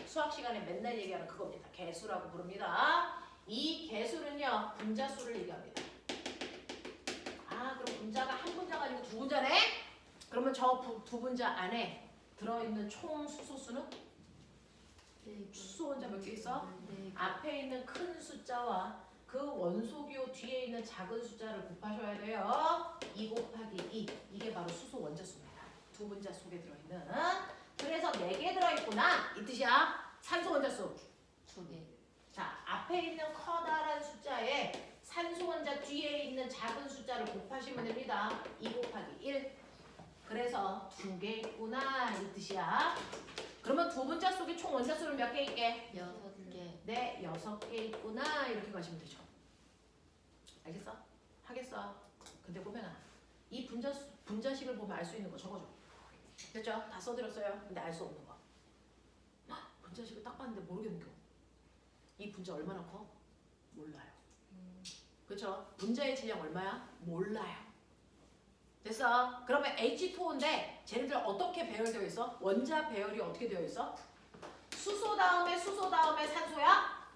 수학 시간에 맨날 얘기하는 그겁니다. 개수라고 부릅니다. 이 개수는요, 분자수를 얘기합니다. 아, 그럼 분자가 한 분자가 아니고 2분자네? 그러면 저 2분자 안에 들어있는 총 수소수는 네 개. 수소 원자 몇 개 있어? 네 개. 앞에 있는 큰 숫자와 그 원소기호 뒤에 있는 작은 숫자를 곱하셔야 돼요. 2 곱하기 2. 이게 바로 수소 원자수입니다. 두 분자 속에 들어있는. 그래서 4개 들어있구나. 이 뜻이야. 산소 원자수. 2개. 자, 앞에 있는 커다란 숫자에 산소 원자 뒤에 있는 작은 숫자를 곱하시면 됩니다. 2 곱하기 1. 그래서 2개 있구나. 이 뜻이야. 그러면 두 분자 속에 총 원자수는 몇 개 있게? 6개. 네, 6개 있구나. 이렇게 가시면 되죠. 알겠어? 하겠어? 근데 보면 이 분자식을 보면 알 수 있는 거 적어줘. 됐죠? 다 써드렸어요. 근데 알 수 없는 거. 분자식을 딱 봤는데 모르겠는 거. 이 분자 얼마나 커? 몰라요. 그렇죠? 분자의 질량 얼마야? 몰라요. 됐어? 그러면 H2O인데 쟤네들 어떻게 배열되어 있어? 원자 배열이 어떻게 되어 있어? 수소 다음에 산소야?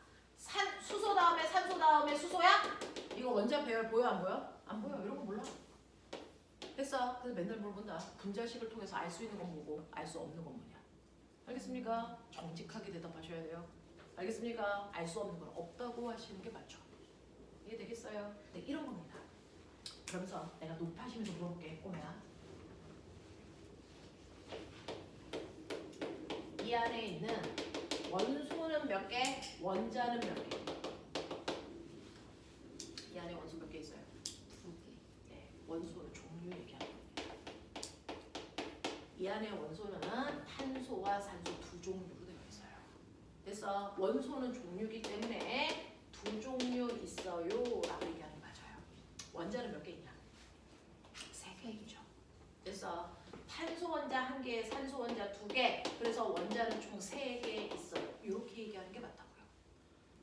수소 다음에 산소 다음에 수소야? 이거 원자 배열 보여 안 보여? 안 보여. 이런 거 몰라. 됐어. 그래서 맨날 뭘 본다. 분자식을 통해서 알 수 있는 건 뭐고 알 수 없는 건 뭐냐. 알겠습니까? 정직하게 대답하셔야 돼요. 알겠습니까? 알 수 없는 건 없다고 하시는 게 맞죠. 이해되겠어요? 네, 이런 겁니다. 그러면서 내가 높아지면서 물어볼게. 꼬매야. 이 안에 있는 원소는 몇 개? 원자는 몇 개? 이 안에 원소 몇 개 있어요? 2개. 네, 원소는 종류 얘기하는 겁니다. 이 안에 원소는 탄소와 산소 두 종류로 되어 있어요. 그래서 원소는 종류이기 때문에 두 종류 있어요 라고 얘기하는 게 맞아요. 원자는 몇 개 있냐? 3개 있죠. 그래서 탄소 원자 1개, 산소 원자 2개. 그래서 원자는 총 3개 있어요. 이렇게 얘기하는 게 맞다고요.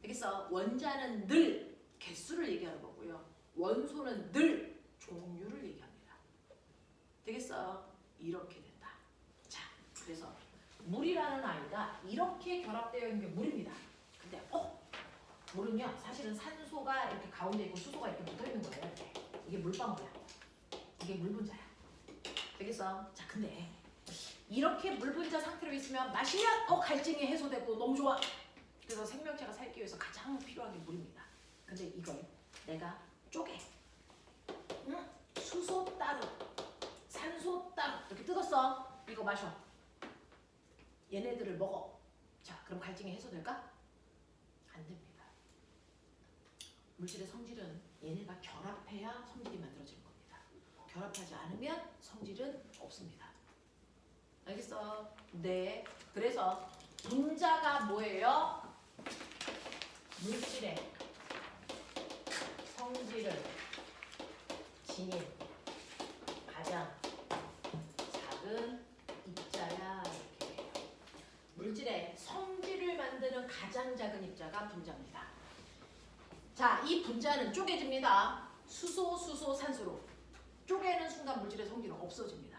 그래서 원자는 늘 개수를 얘기하는 거고요. 원소는 늘 종류를 얘기합니다. 되겠어? 이렇게 된다. 자, 그래서 물이라는 아이가 이렇게 결합되어 있는 게 물입니다. 근데 물은요, 사실은 산소가 이렇게 가운데 있고 수소가 이렇게 붙어 있는 거예요. 이게 물방울이야. 이게 물분자야. 되겠어? 자, 근데 이렇게 물분자 상태로 있으면 마시면 갈증이 해소되고 너무 좋아. 그래서 생명체가 살기 위해서 가장 필요한 게 물입니다. 근데 이걸 내가 쪼개. 수소 따로, 산소 따로 이렇게 뜯었어. 이거 마셔. 얘네들을 먹어. 자, 그럼 갈증이 해소될까? 안 됩니다. 물질의 성질은 얘네가 결합해야 성질이 만들어지는 겁니다. 결합하지 않으면 성질은 없습니다. 알겠어? 네. 그래서 분자가 뭐예요? 물질의 성질을 지닌 가장 작은 입자야 이렇게 돼요. 물질의 성질을 만드는 가장 작은 입자가 분자입니다. 자, 이 분자는 쪼개집니다. 수소, 산소로. 쪼개는 순간 물질의 성질은 없어집니다.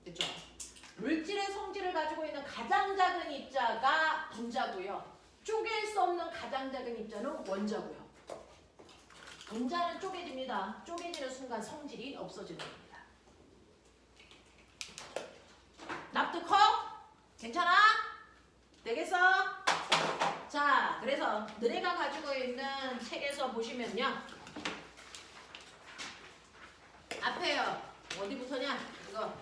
됐죠? 물질의 성질을 가지고 있는 가장 작은 입자가 분자고요. 쪼갤 수 없는 가장 작은 입자는 원자고요. 분자는 쪼개집니다. 쪼개지는 순간 성질이 없어지는 겁니다. 납득 커? 괜찮아? 되겠어? 자, 그래서 너네가 가지고 있는 책에서 보시면요. 앞에요. 어디부터냐? 이거.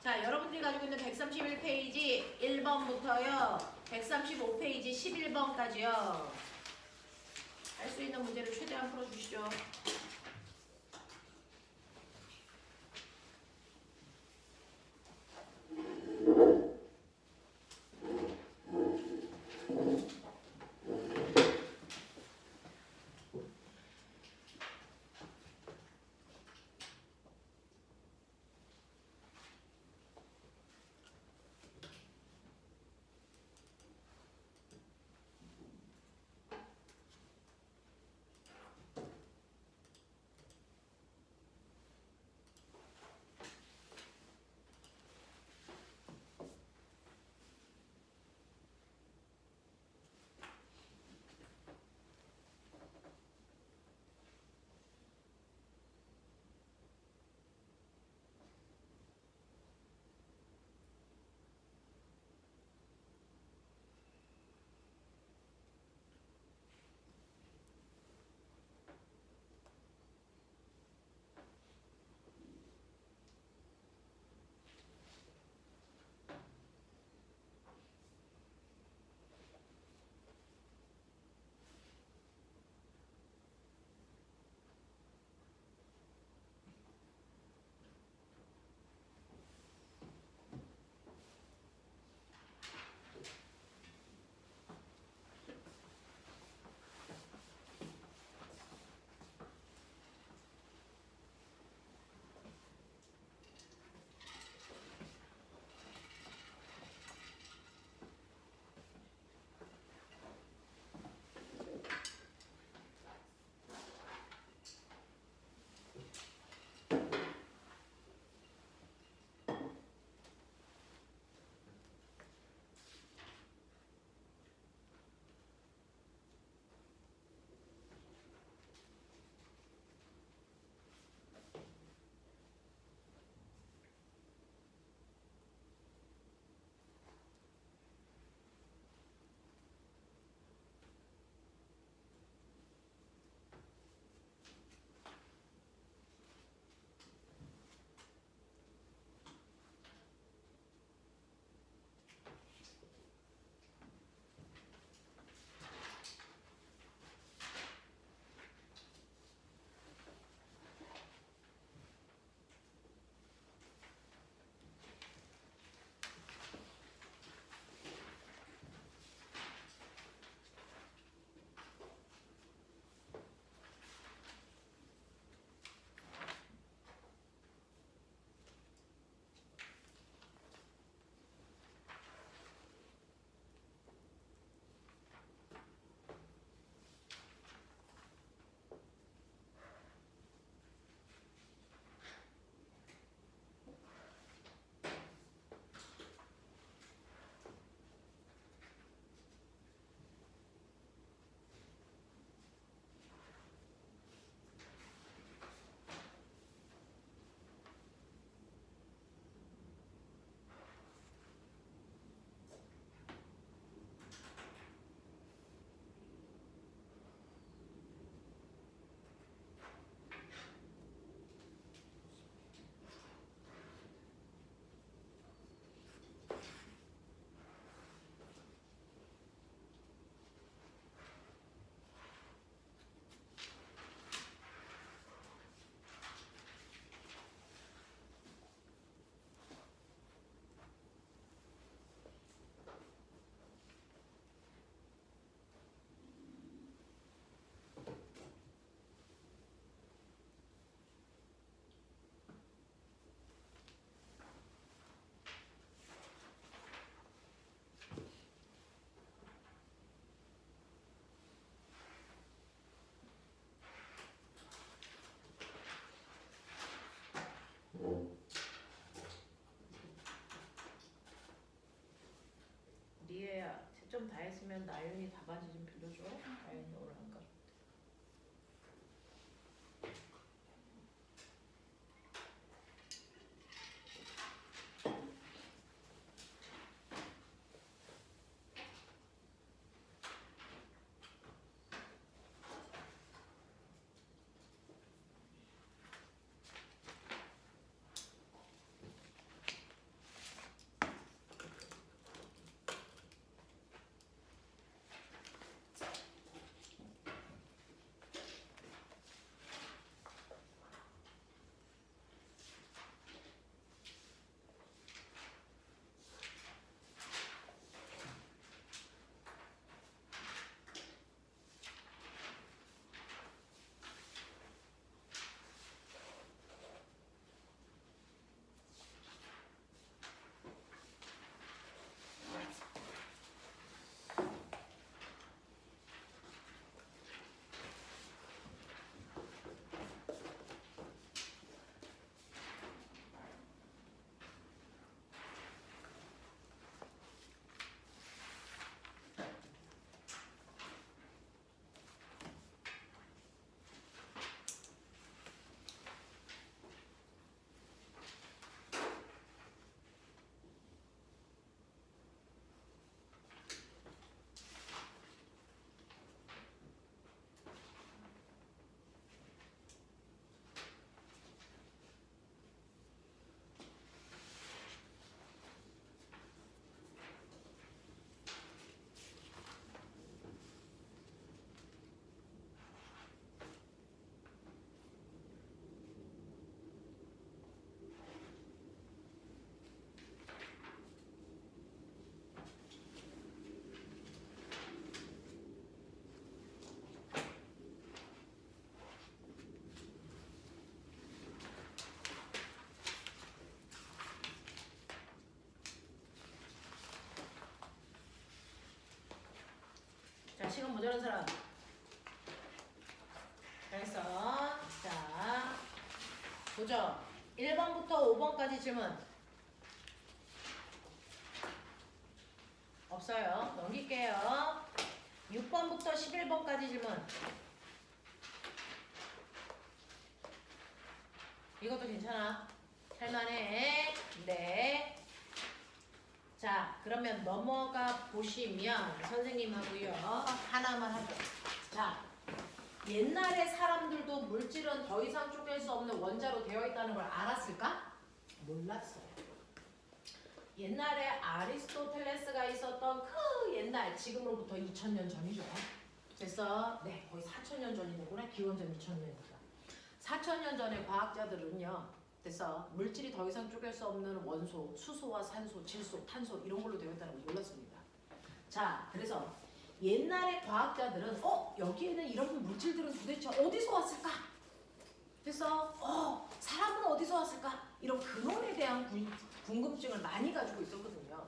자, 여러분들이 가지고 있는 131페이지 1번부터요. 135페이지 11번까지요. 할 수 있는 문제를 최대한 풀어주시죠. 그러면 나연이 답안지 좀 빌려줘. 나연이 오늘 안 가. 자, 시간 모자란 사람. 잘했어. 자, 보죠. 1번부터 5번까지 질문. 없어요. 넘길게요. 6번부터 11번까지 질문. 이것도 괜찮아. 할만해. 네. 자, 그러면 넘어가 보시면 선생님하고요. 하나만 하죠. 자, 옛날에 사람들도 물질은 더 이상 쪼갤 수 없는 원자로 되어 있다는 걸 알았을까? 몰랐어요. 옛날에 아리스토텔레스가 있었던 그 옛날, 지금으로부터 2000년 전이죠. 그래서 네, 거의 4000년 전이 되구나. 기원전 2000년이니까. 4000년 전에 과학자들은요. 그래서 물질이 더 이상 쪼갤 수 없는 원소, 수소와 산소, 질소, 탄소 이런 걸로 되어 있다는 걸 몰랐습니다. 자, 그래서 옛날에 과학자들은 여기에는 이런 물질들은 도대체 어디서 왔을까? 그래서 사람은 어디서 왔을까? 이런 근원에 대한 궁금증을 많이 가지고 있었거든요.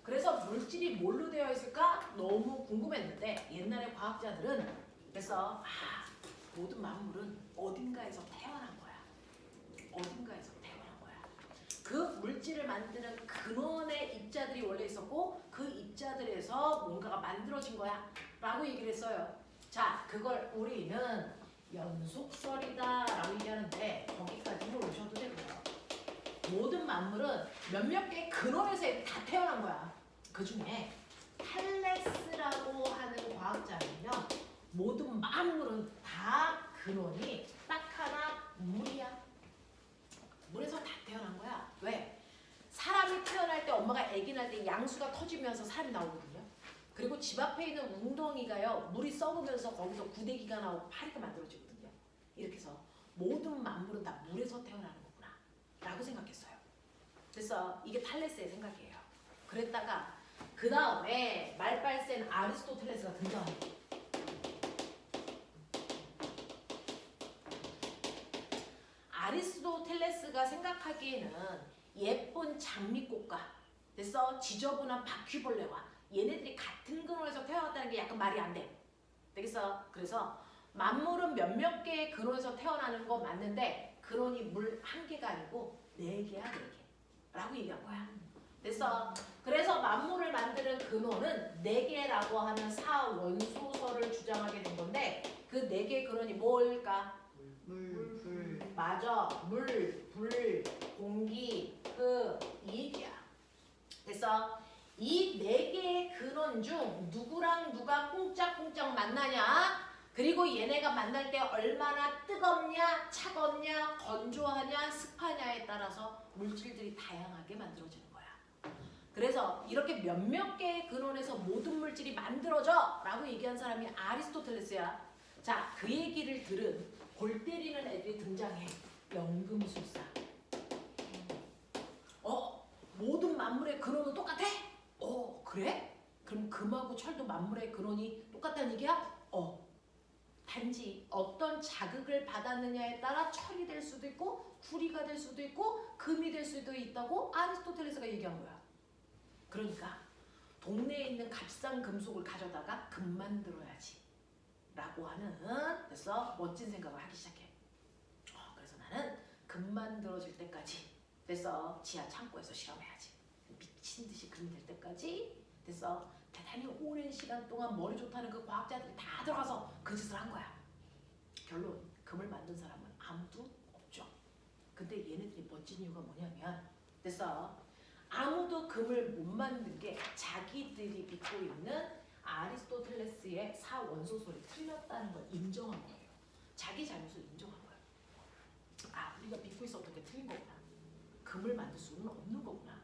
그래서 물질이 뭘로 되어 있을까? 너무 궁금했는데 옛날에 과학자들은 그래서 모든 만물은 어딘가에서 태어난 거야. 어딘가에서 태어난 거야. 그 물질을 만드는 근원의 입자들이 원래 있었고 그 입자들에서 뭔가가 만들어진 거야 라고 얘기를 했어요. 자, 그걸 우리는 연속설이다 라고 얘기하는데 거기까지는 오셔도 되고요. 모든 만물은 몇몇 개의 근원에서 다 태어난 거야. 그 중에 탈레스라고 하는 과학자는요. 모든 만물은 다 근원이 딱 하나 물이야. 물에서 다 태어난 거야. 왜? 사람이 태어날 때 엄마가 아기 날 때 양수가 터지면서 사람이 나오거든요. 그리고 집 앞에 있는 웅덩이가요. 물이 썩으면서 거기서 구데기가 나오고 파리가 만들어지거든요. 이렇게 해서 모든 만물은 다 물에서 태어나는 거구나 라고 생각했어요. 그래서 이게 탈레스의 생각이에요. 그랬다가 그 다음에 말빨 센 아리스토텔레스가 등장합니다. 아리스토텔레스가 생각하기에는 예쁜 장미꽃과 그래서 지저분한 바퀴벌레와 얘네들이 같은 근원에서 태어났다는 게 약간 말이 안 돼. 그래서 만물은 몇몇 개의 근원에서 태어나는 거 맞는데 근원이 물 한 개가 아니고 4개야, 4개 라고 얘기한 거야. 됐어? 그래서 만물을 만드는 근원은 4개라고 하는 사원소설을 주장하게 된 건데 그 4개의 근원이 뭘까? 물. 맞아. 물, 불, 공기, 흙, 이 얘기야. 됐어? 이 4개의 근원 중 누구랑 누가 꽁짝꽁짝 만나냐? 그리고 얘네가 만날 때 얼마나 뜨겁냐, 차갑냐, 건조하냐, 습하냐에 따라서 물질들이 다양하게 만들어지는 거야. 그래서 이렇게 몇몇 개의 근원에서 모든 물질이 만들어져 라고 얘기한 사람이 아리스토텔레스야. 자, 그 얘기를 들은 골 때리는 애들이 등장해. 연금술사. 모든 만물의 근원은 똑같아? 그래? 그럼 금하고 철도 만물의 근원이 똑같다는 얘기야? 단지 어떤 자극을 받았느냐에 따라 철이 될 수도 있고 구리가 될 수도 있고 금이 될 수도 있다고 아리스토텔레스가 얘기한 거야. 그러니까 동네에 있는 값싼 금속을 가져다가 금 만들어야지 라고 하는 그래서 멋진 생각을 하기 시작해. 그래서 나는 금 만들어질 때까지 됐어 지하 창고에서 실험해야지. 미친 듯이 금이 될 때까지 됐어 대단히 오랜 시간 동안 머리 좋다는 그 과학자들이 다 들어가서 그 짓을 한 거야. 결론 금을 만든 사람은 아무도 없죠. 근데 얘네들이 멋진 이유가 뭐냐면 됐어 아무도 금을 못 만든 게 자기들이 믿고 있는 아리스토텔레스의 사원소설이 틀렸다는 걸 인정한 거예요. 자기 잘못을 인정한 거예요. 우리가 믿고 있었던 게 틀린 거구나. 금을 만들 수는 없는 거구나.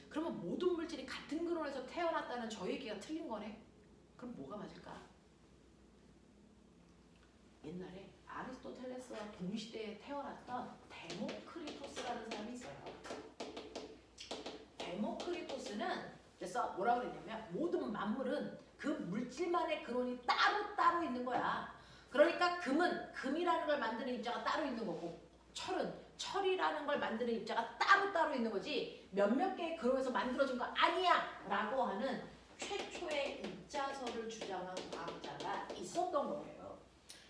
그러면 모든 물질이 같은 근원에서 태어났다는 저 얘기가 틀린 거네? 그럼 뭐가 맞을까? 옛날에 아리스토텔레스와 동시대에 태어났던 데모크리토스라는 사람이 있어요. 데모크리토스는 그래서 뭐라고 그랬냐면 모든 만물은 그 물질만의 근원이 따로 있는 거야. 그러니까 금은 금이라는 걸 만드는 입자가 따로 있는 거고 철은 철이라는 걸 만드는 입자가 따로 있는 거지 몇몇 개의 근원에서 만들어진 거 아니야 라고 하는 최초의 입자설을 주장한 과학자가 있었던 거예요.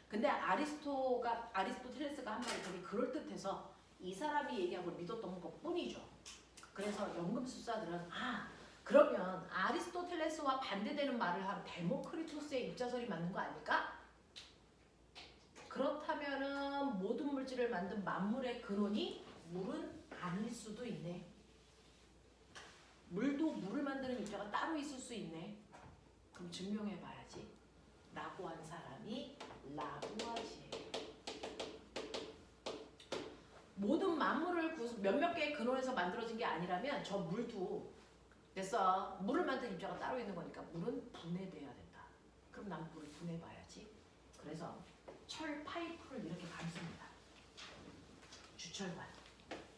근데 아리스토텔레스가 한 말이 되게 그럴듯해서 이 사람이 얘기한 걸 믿었던 것 뿐이죠. 그래서 연금술사들은 그러면 아리스토텔레스와 반대되는 말을 한 데모크리토스의 입자설이 맞는 거 아닐까? 그렇다면은 모든 물질을 만든 만물의 근원이 물은 아닐 수도 있네. 물도 물을 만드는 입자가 따로 있을 수 있네. 그럼 증명해봐야지. 라고 한 사람이 라부아지에요. 모든 만물을 몇몇 개의 근원에서 만들어진 게 아니라면 저 물도 됐어. 물을 만든 입자가 따로 있는 거니까 물은 분해돼야 된다. 그럼 난 물을 분해봐야지. 그래서 철 파이프를 이렇게 감습니다. 주철관.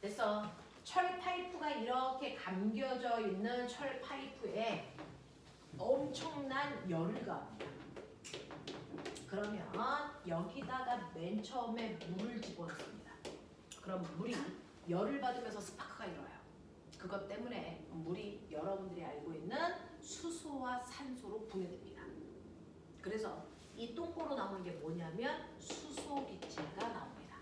됐어. 철 파이프가 이렇게 감겨져 있는 철 파이프에 엄청난 열을 가합니다. 그러면 여기다가 맨 처음에 물을 집어넣습니다. 그럼 물이 열을 받으면서 스파크가 일어나요. 그것 때문에 물이 여러분들이 알고 있는 수소와 산소로 분해됩니다. 그래서 이 똥꼬로 나오는 게 뭐냐면 수소기체가 나옵니다.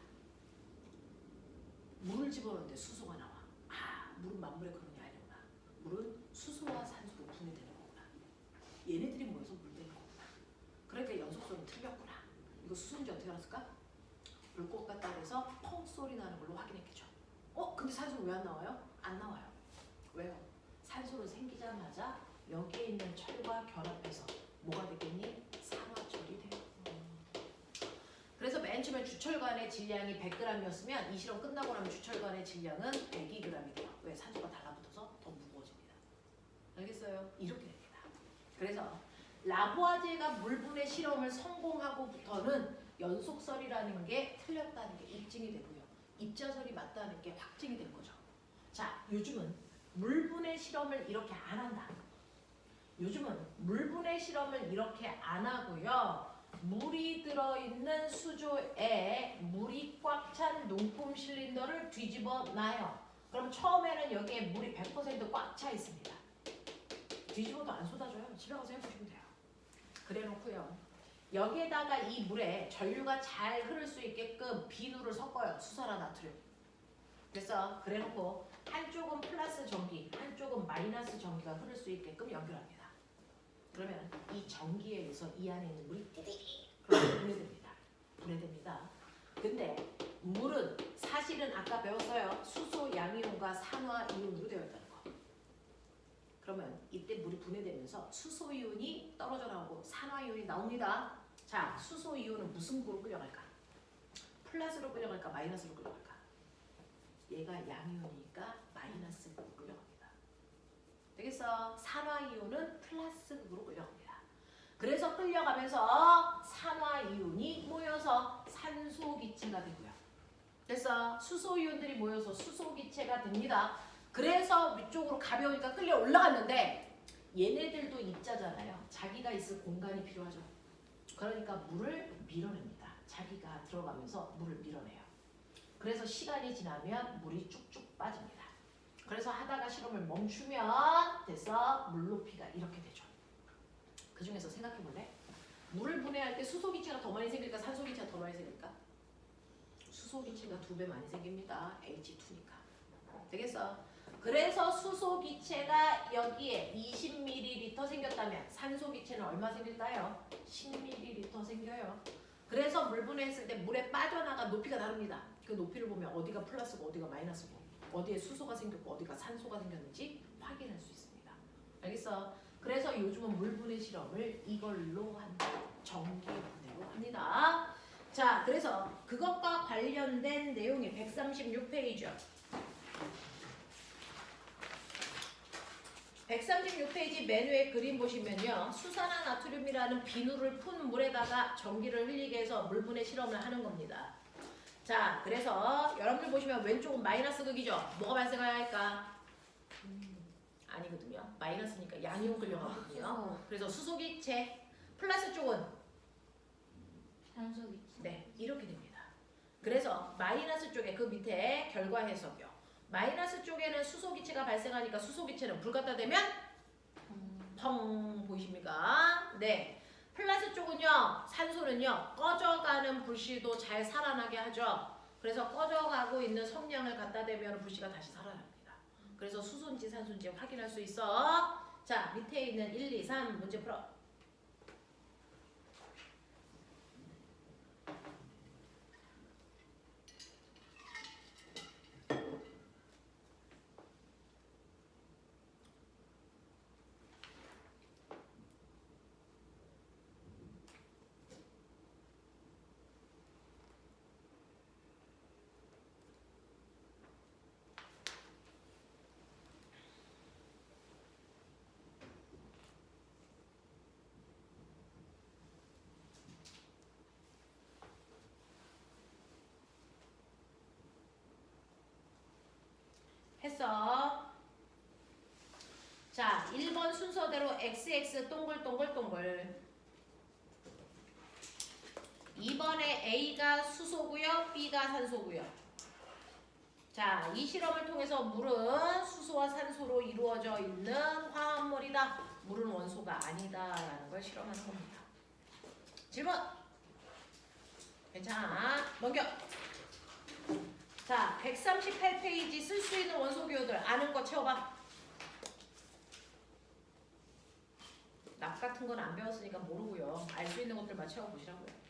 물을 집어넣는데 수소가 나와. 물은 만물의 근원이 아니구나. 물은 수소와 산소로 분해되는 거구나. 얘네들이 모여서 물 되는 거구나. 그러니까 연속성이 틀렸구나. 이거 수소인지 어떻게 알았을까? 불꽃 같다 그래서 펑 소리 나는 걸로 확인했겠죠. 근데 산소는 왜 안 나와요? 안 나와요. 왜요? 산소는 생기자마자 여기에 있는 철과 결합해서 뭐가 되겠니? 산화철이 돼요. 그래서 맨 처음에 주철관의 질량이 100g이었으면 이 실험 끝나고 나면 주철관의 질량은 102g이 돼요. 왜? 산소가 달라붙어서 더 무거워집니다. 알겠어요? 이렇게 됩니다. 그래서 라부아제가 물분해 실험을 성공하고부터는 연속설이라는 게 틀렸다는 게 입증이 되고요. 입자설이 맞다는 게 확증이 된 거죠. 자, 요즘은 물분해 실험을 이렇게 안 한다. 요즘은 물분해 실험을 이렇게 안 하고요. 물이 들어있는 수조에 물이 꽉 찬 농품 실린더를 뒤집어 놔요. 그럼 처음에는 여기에 물이 100% 꽉 차 있습니다. 뒤집어도 안 쏟아져요. 집에 가서 해보시면 돼요. 그래 놓고요. 여기에다가 이 물에 전류가 잘 흐를 수 있게끔 비누를 섞어요. 수소나 나트륨. 그래서 그래 놓고 한쪽은 플러스 전기, 한쪽은 무조건 마이너스 전기가 흐를 수 있게끔 연결합니다. 그러면 이 전기에 의해서 이 안에 있는 물이 분해됩니다. 분해됩니다. 근데 물은 사실은 아까 배웠어요. 수소 양이온과 산화 이온으로 되어 있다는 거. 그러면 이때 물이 분해되면서 수소 이온이 떨어져 나오고 산화 이온이 나옵니다. 자, 수소 이온은 무슨 구로 끌려갈까? 플러스로 끌려갈까? 마이너스로 끌려갈까? 얘가 양이온이니까 마이너스 극으로 끌려갑니다. 되겠어? 산화 이온은 플러스 극으로 끌려갑니다. 그래서 끌려가면서 산화 이온이 모여서 산소 기체가 되고요. 그래서 수소 이온들이 모여서 수소 기체가 됩니다. 그래서 위쪽으로 가벼우니까 끌려 올라갔는데 얘네들도 입자잖아요. 자기가 있을 공간이 필요하죠. 그러니까 물을 밀어냅니다. 자기가 들어가면서 물을 밀어내요. 그래서 시간이 지나면 물이 쭉쭉 빠집니다. 그래서 하다가 실험을 멈추면 돼서 물 높이가 이렇게 되죠. 그 중에서 생각해 볼래? 물을 분해할 때 수소 기체가 더 많이 생길까? 산소 기체가 더 많이 생길까? 수소 기체가 2배 많이 생깁니다. H2니까. 되겠어? 그래서 수소 기체가 여기에 20ml 생겼다면 산소 기체는 얼마 생길까요? 10ml 생겨요. 그래서 물 분해했을 때 물에 빠져나간 높이가 다릅니다. 그 높이를 보면 어디가 플러스고 어디가 마이너스고 어디에 수소가 생겼고 어디가 산소가 생겼는지 확인할 수 있습니다. 알겠어? 그래서 요즘은 물 분해 실험을 이걸로 한다. 전기 분해로 합니다. 자, 그래서 그것과 관련된 내용이 136페이지요. 136페이지 맨 위에 그림 보시면요. 수산화 나트륨이라는 비누를 푼 물에다가 전기를 흘리게 해서 물 분해 실험을 하는 겁니다. 자, 그래서 여러분들 보시면 왼쪽은 마이너스 극이죠. 뭐가 발생할까? 아니거든요. 마이너스니까 양이온 끌려가거든요. 그래서 수소 기체, 플러스 쪽은 산소 기체. 네, 이렇게 됩니다. 그래서 마이너스 쪽에 그 밑에 결과 해석이요. 마이너스 쪽에는 수소 기체가 발생하니까 수소 기체는 불 갖다 대면 펑 보이십니까? 네. 플러스 쪽은요, 산소는요, 꺼져가는 불씨도 잘 살아나게 하죠. 그래서 꺼져가고 있는 성냥을 갖다 대면 불씨가 다시 살아납니다. 그래서 수소인지 산소인지 확인할 수 있어. 자, 밑에 있는 1, 2, 3 문제 풀어. 했어. 자, 1번 순서대로 XX 동글동글동글. 2번에 A가 수소고요, B가 산소고요. 자, 이 실험을 통해서 물은 수소와 산소로 이루어져 있는 화합물이다. 물은 원소가 아니다라는 걸 실험하는 겁니다. 질문. 괜찮아. 넘겨. 자, 138페이지 쓸 수 있는 원소 기호들 아는 거 채워봐. 납 같은 건 안 배웠으니까 모르고요. 알 수 있는 것들만 채워보시라고요.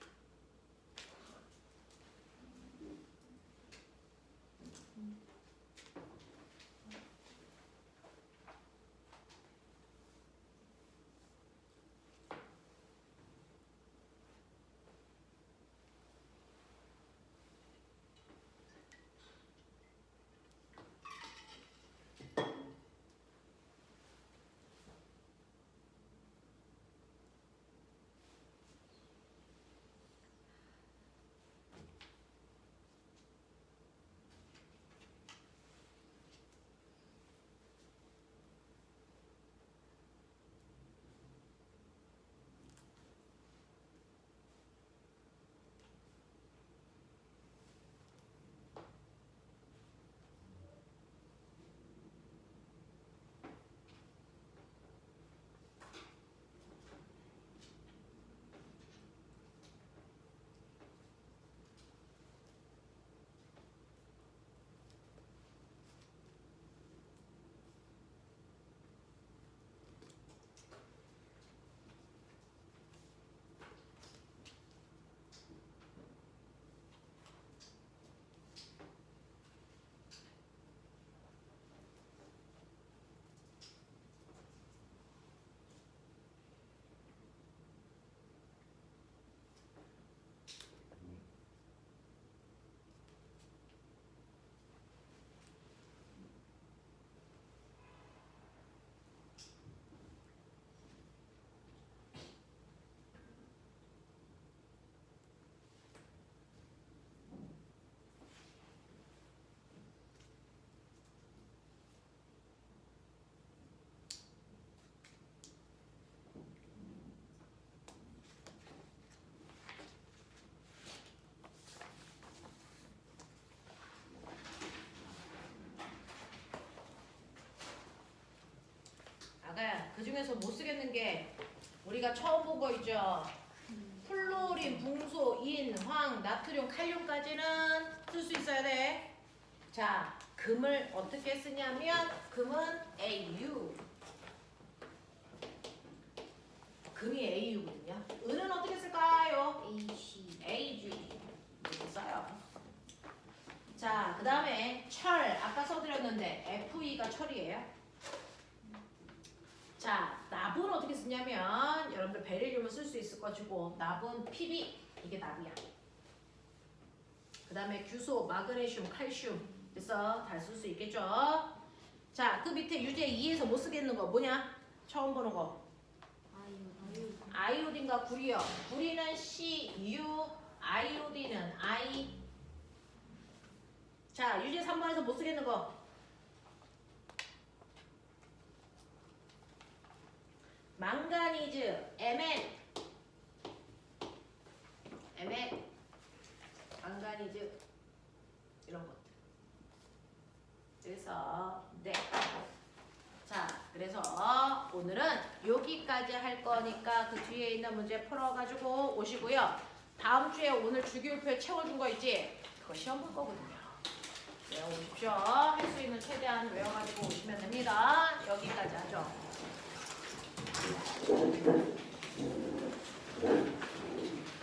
그 중에서 못 쓰겠는 게 우리가 처음 본 거 있죠. 플로린, 붕소, 인, 황, 나트륨, 칼륨까지는 쓸 수 있어야 돼. 자, 금을 어떻게 쓰냐면 금은 AU. 금이 AU거든요. 은은 어떻게 쓸까요? AC. AG. 이렇게 써요. 자, 그 다음에 철. 아까 써드렸는데 FE가 철이에요. 자, 납은 어떻게 쓰냐면 여러분들 베릴륨을 쓸 수 있을 것이고 납은 PB. 이게 납이야. 그 다음에 규소, 마그네슘, 칼슘. 그래서 다 쓸 수 있겠죠. 자, 그 밑에 유제 2에서 못 쓰겠는 거 뭐냐? 처음 보는 거. 아이오딘과 구리요. 구리는 CU, 아이오딘은 I. 자, 유제 3번에서 못 쓰겠는 거. 망가니즈, MN. 망가니즈. 이런 것들. 그래서, 네. 자, 그래서 오늘은 여기까지 할 거니까 그 뒤에 있는 문제 풀어가지고 오시고요. 다음 주에 오늘 주기율표 채워준 거 있지? 그거 시험 볼 거거든요. 외워오십시오. 할 수 있는 최대한 외워가지고 오시면 됩니다. 여기까지 하죠.